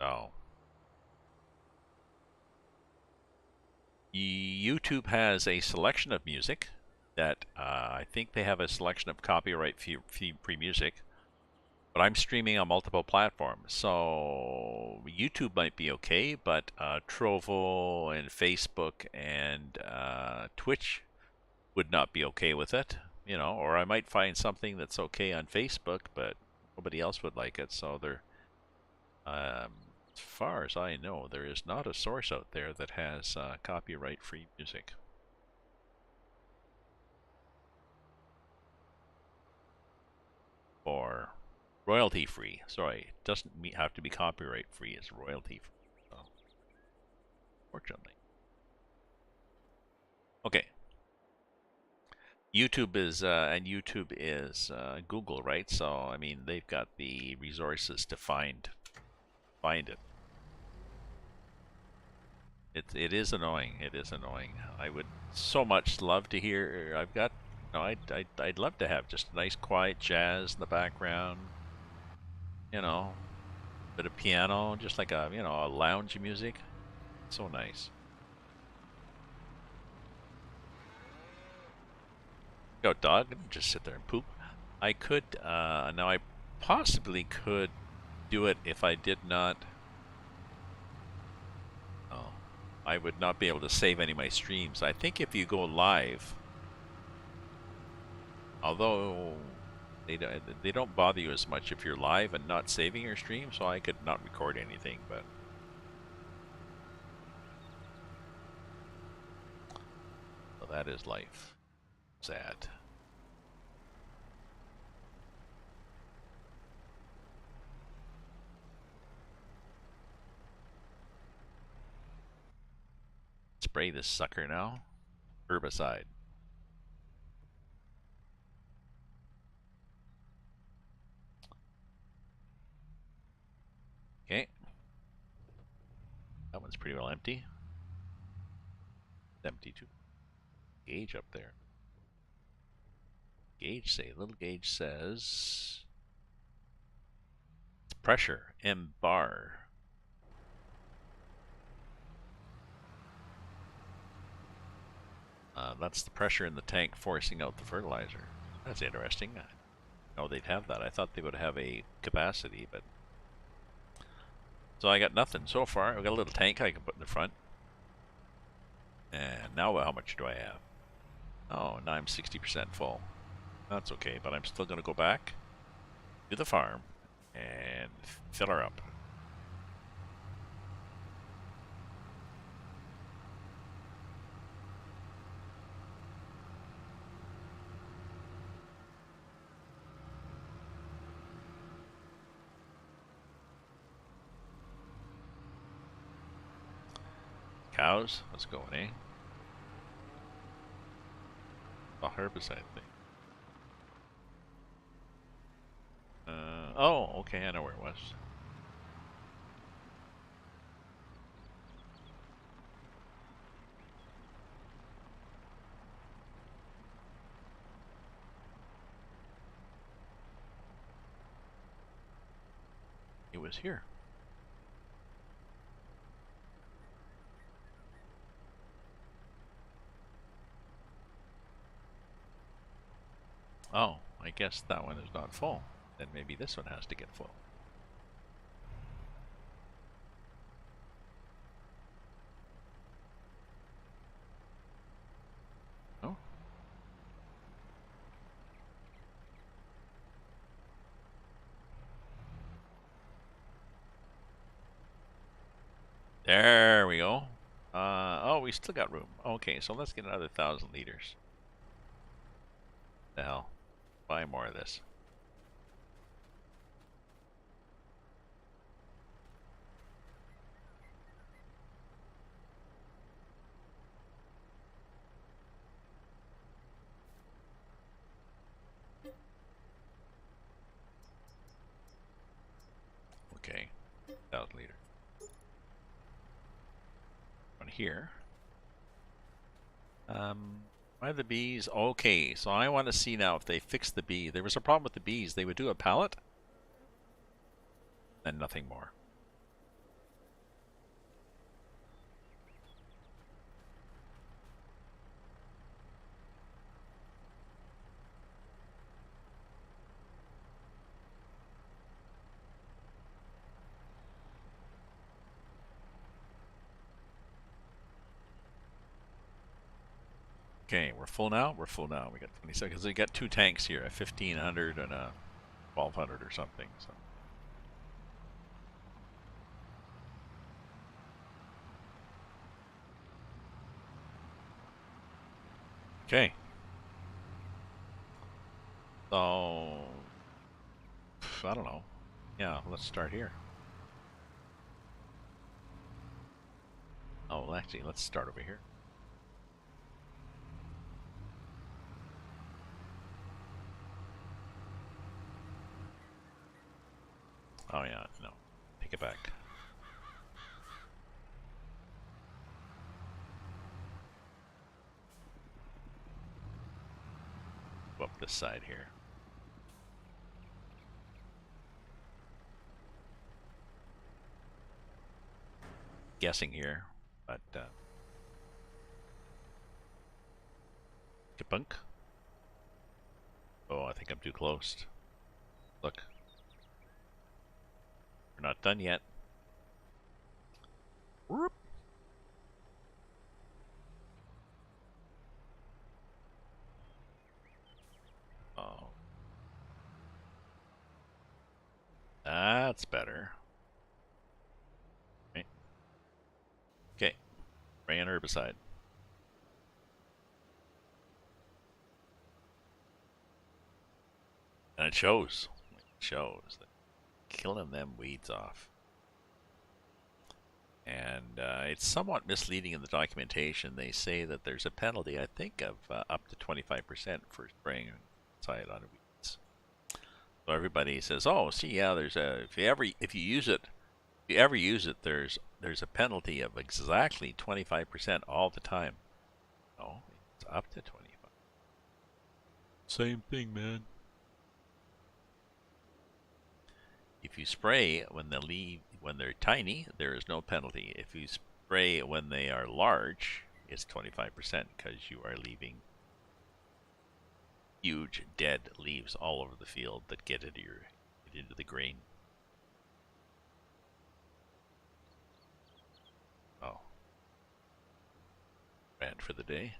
So YouTube has a selection of music that I think they have a selection of copyright free music, but I'm streaming on multiple platforms, so YouTube might be okay, but Trovo and Facebook and Twitch would not be okay with it, you know, or I might find something that's okay on Facebook, but nobody else would like it, so they're as far as I know, there is not a source out there that has copyright-free music. Or royalty-free. Sorry, it doesn't have to be copyright-free. It's royalty-free. So, fortunately. Okay. YouTube is Google, right? So I mean, they've got the resources to find it. It is annoying. It is annoying. I would so much love to hear. I've got. No, I'd love to have just nice quiet jazz in the background. You know, bit of piano, just like a a lounge music. So nice. Go dog, just sit there and poop. I could now I possibly could do it if I did not. Oh, I would not be able to save any of my streams. I think if you go live, although they don't bother you as much if you're live and not saving your stream, so I could not record anything, but well, that is life. Sad. Spray this sucker now. Herbicide. Okay. That one's pretty well empty. It's empty too. Gauge up there. Little gauge says it's pressure, M bar. That's the pressure in the tank forcing out the fertilizer. That's interesting. I didn't know they'd have that. I thought they would have a capacity, but so I got nothing so far. I've got a little tank I can put in the front. And now how much do I have? Oh, now I'm 60% full. That's okay, but I'm still going to go back to the farm and fill her up. Cows? Let's go, eh? A herbicide thing. Oh, okay, I know where it was. It was here. Oh, I guess that one is not full. Then maybe this one has to get full. Oh. There we go. Oh, we still got room. Okay, so let's get another 1,000 liters. The hell. Buy more of this. Okay, 1,000 liter. On here. Why the bees? Okay, so I want to see now if they fix the bee. There was a problem with the bees. They would do a pallet, and nothing more. Okay, we're full now? We're full now. We got 20 seconds. We got two tanks here, a 1,500 and a 1,200 or something. So. Okay. So, I don't know. Yeah, let's start here. Oh, well, actually, let's start over here. Oh, yeah, no. Take it back. Go up this side here. Guessing here, but Kabunk. Oh, I think I'm too close. Look. We're not done yet. Whoop. Oh. That's better. Okay. Okay. Spray and herbicide. And it shows. It shows that killing them weeds off. And it's somewhat misleading in the documentation. They say that there's a penalty, I think, of up to 25% for spraying herbicide on weeds. So everybody says, "Oh, see, yeah, there's a if you use it, if you ever use it, there's a penalty of exactly 25% all the time." No, it's up to 25. Same thing, man. If you spray when they're tiny, there is no penalty. If you spray when they are large, it's 25% because you are leaving huge dead leaves all over the field that get into the grain. Oh, rant for the day.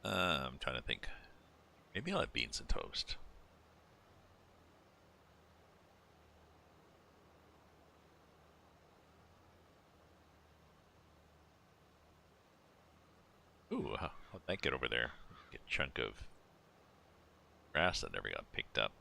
I'm trying to think. Maybe I'll have beans and toast. Ooh, how'd that get over there? Get a chunk of grass that never got picked up.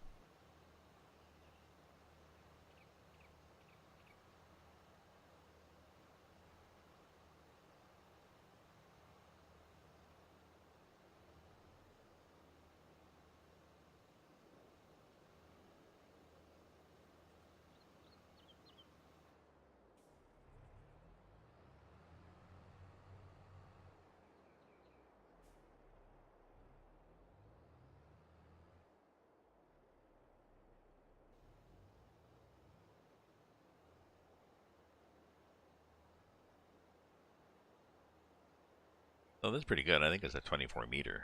So this is pretty good. I think it's a 24 meter.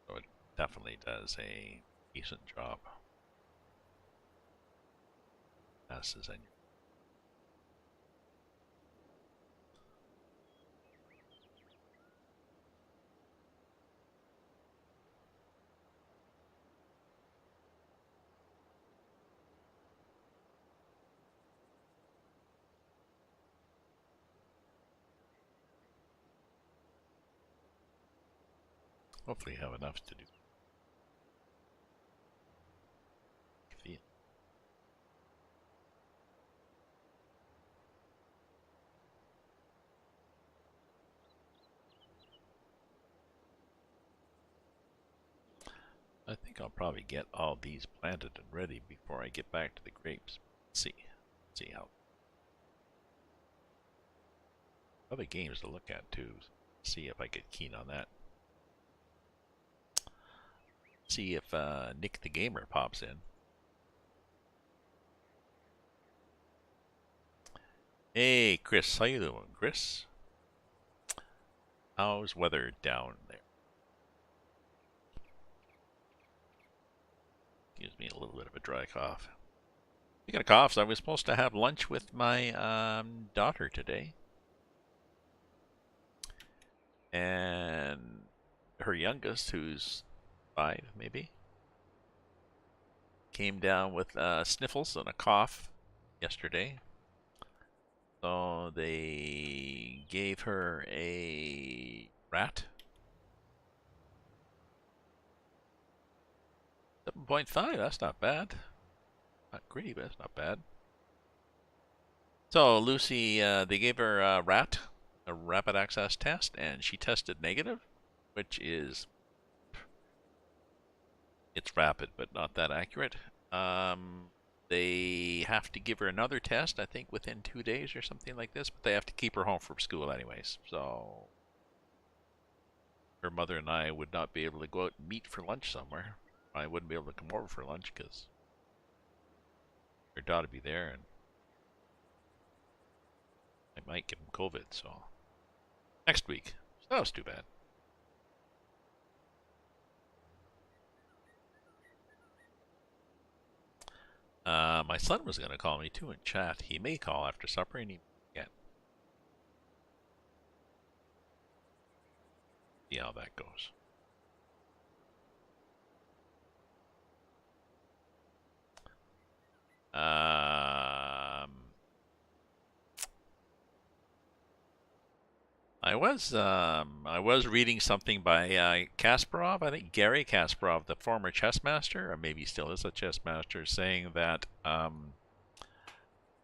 So it definitely does a decent job. Passes in. Hopefully you have enough to do. I think I'll probably get all these planted and ready before I get back to the grapes. See how. Other games to look at too. See if I get keen on that. See if Nick the Gamer pops in. Hey, Chris, how you doing, Chris? How's weather down there? Gives me a little bit of a dry cough. Speaking of coughs, I was supposed to have lunch with my daughter today. And her youngest, who's 5 maybe, came down with sniffles and a cough yesterday. So they gave her a rat. 7.5, that's not bad. Not great, but that's not bad. So Lucy, they gave her a rat, a rapid access test, and she tested negative, which is, it's rapid, but not that accurate. They have to give her another test, I think, within 2 days or something like this, but they have to keep her home from school anyways. So her mother and I would not be able to go out and meet for lunch somewhere. I wouldn't be able to come over for lunch because her daughter would be there and I might get him COVID, so next week. So that was too bad. My son was going to call me too in chat. He may call after supper and he may. See how that goes. I was reading something by Kasparov. I think Gary Kasparov, the former chess master, or maybe still is a chess master, saying that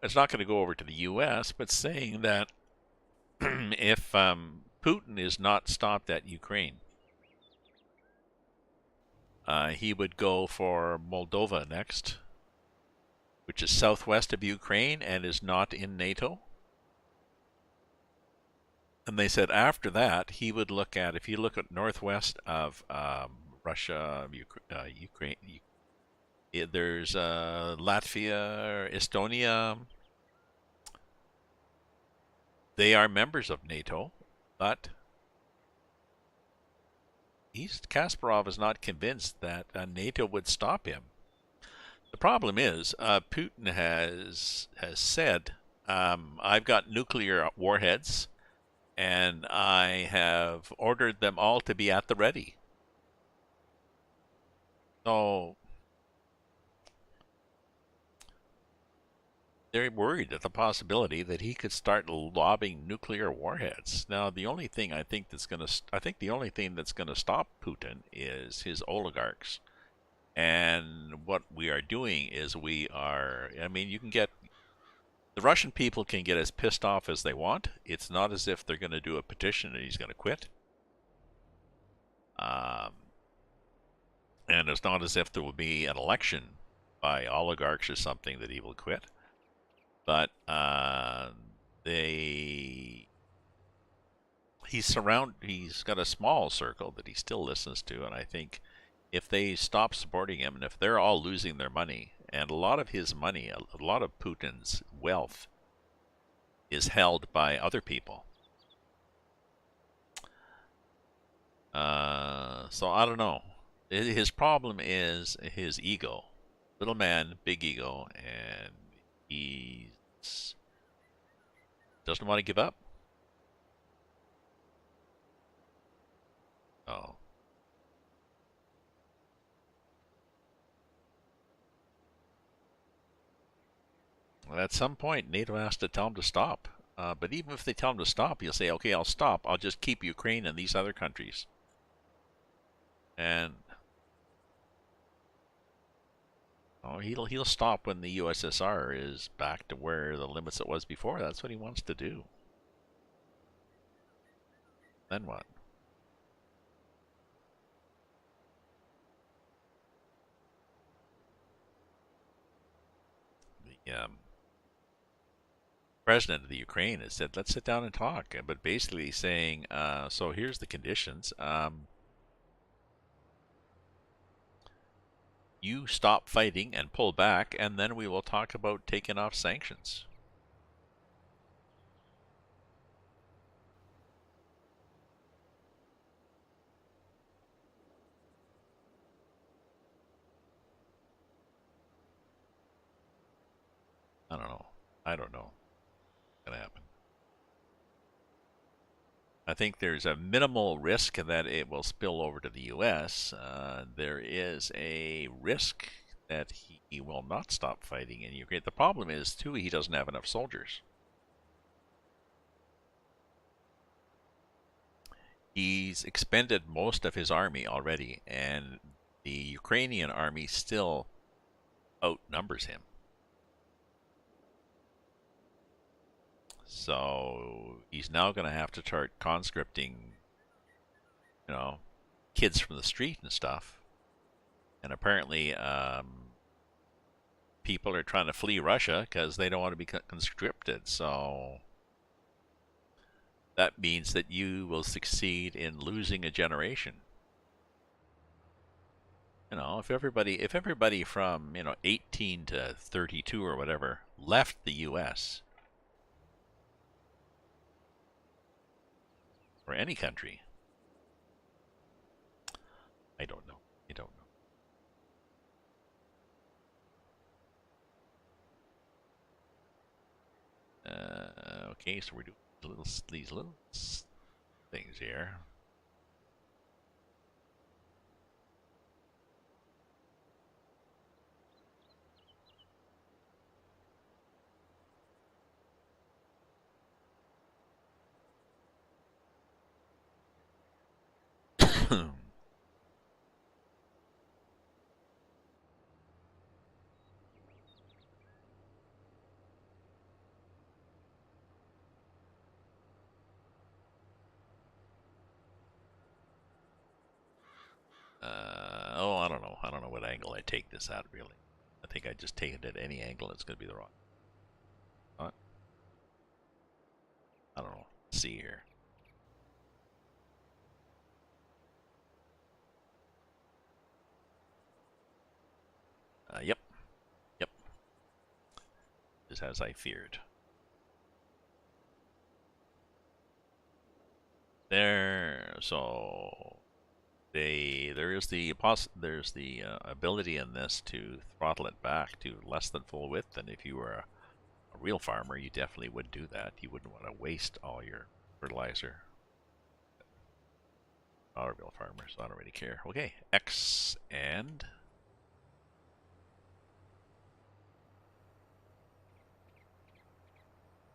it's not going to go over to the U.S., but saying that if Putin is not stopped at Ukraine, he would go for Moldova next, which is southwest of Ukraine and is not in NATO. And they said after that, he would look at, if you look at northwest of Russia, Ukraine, there's Latvia, Estonia. They are members of NATO, but Kasparov is not convinced that NATO would stop him. The problem is, Putin has said, I've got nuclear warheads, and I have ordered them all to be at the ready. So they're worried at the possibility that he could start lobbing nuclear warheads. Now, the only thing I think that's going to, I think the only thing that's going to stop Putin is his oligarchs. And what we are doing is we are, I mean, you can get, the Russian people can get as pissed off as they want. It's not as if they're going to do a petition and he's going to quit. Um, and it's not as if there will be an election by oligarchs or something that he will quit. But he's got a small circle that he still listens to, and I think if they stop supporting him, and if they're all losing their money, and a lot of his money, a lot of Putin's wealth is held by other people. So I don't know. His problem is his ego. Little man, big ego, and he doesn't want to give up. Oh. Well, at some point, NATO has to tell him to stop. But even if they tell him to stop, he'll say, okay, I'll stop. I'll just keep Ukraine and these other countries. And he'll stop when the USSR is back to where the limits it was before. That's what he wants to do. Then what? The president of the Ukraine has said, let's sit down and talk. But basically saying, so here's the conditions. You stop fighting and pull back, and then we will talk about taking off sanctions. I don't know. I don't know what's going to happen. I think there's a minimal risk that it will spill over to the U.S. There is a risk that he will not stop fighting in Ukraine. The problem is, too, he doesn't have enough soldiers. He's expended most of his army already, and the Ukrainian army still outnumbers him. So he's now going to have to start conscripting, kids from the street and stuff. And apparently, people are trying to flee Russia because they don't want to be conscripted. So that means that you will succeed in losing a generation. If everybody from 18 to 32 or whatever left the U.S. or any country, I don't know. Okay, so we're doing these little things here. Oh, I don't know. I don't know what angle I take this at, really. I think I just take it at any angle. It's going to be the wrong. What? I don't know. Let's see here. Yep. Just as I feared. There. So there's the ability in this to throttle it back to less than full width, and if you were a real farmer, you definitely would do that. You wouldn't want to waste all your fertilizer. Not a real farmer, so I don't really care. Okay, X and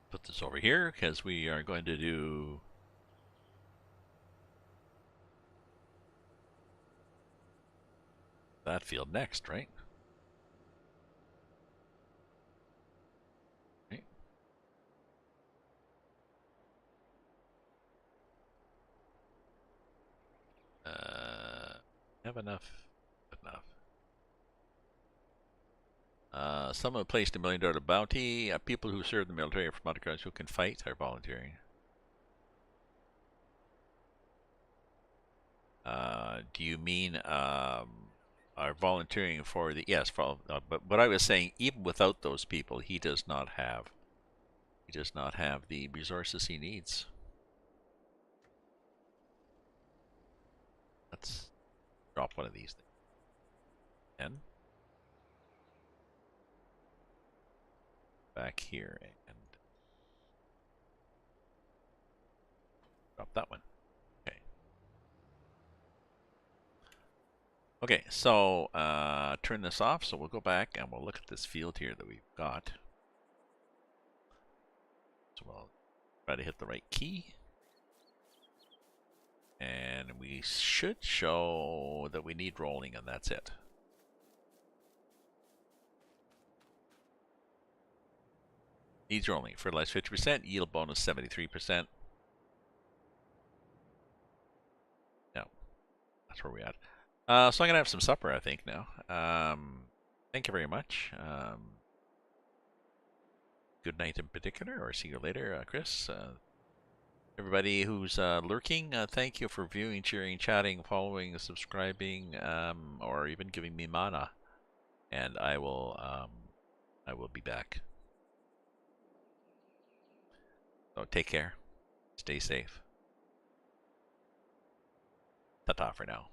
Put this over here because we are going to do that field next, right? Right. Have enough. Enough. Someone placed $1 million bounty. People who serve the military from other countries who can fight are volunteering. Do you mean are volunteering for the but what I was saying, even without those people, he does not have the resources he needs. Let's drop one of these things. 10. Back here and drop that one. Okay. Okay, so turn this off, so we'll go back and we'll look at this field here that we've got. So we'll try to hit the right key. And we should show that we need rolling, and that's it. Needs rolling. Fertilize 50%, yield bonus 73%. No, that's where we're at. So I'm going to have some supper, I think, now. Thank you very much. Good night in particular, or see you later, Chris. Everybody who's lurking, thank you for viewing, cheering, chatting, following, subscribing, or even giving me mana. And I will be back. So take care. Stay safe. Ta-ta for now.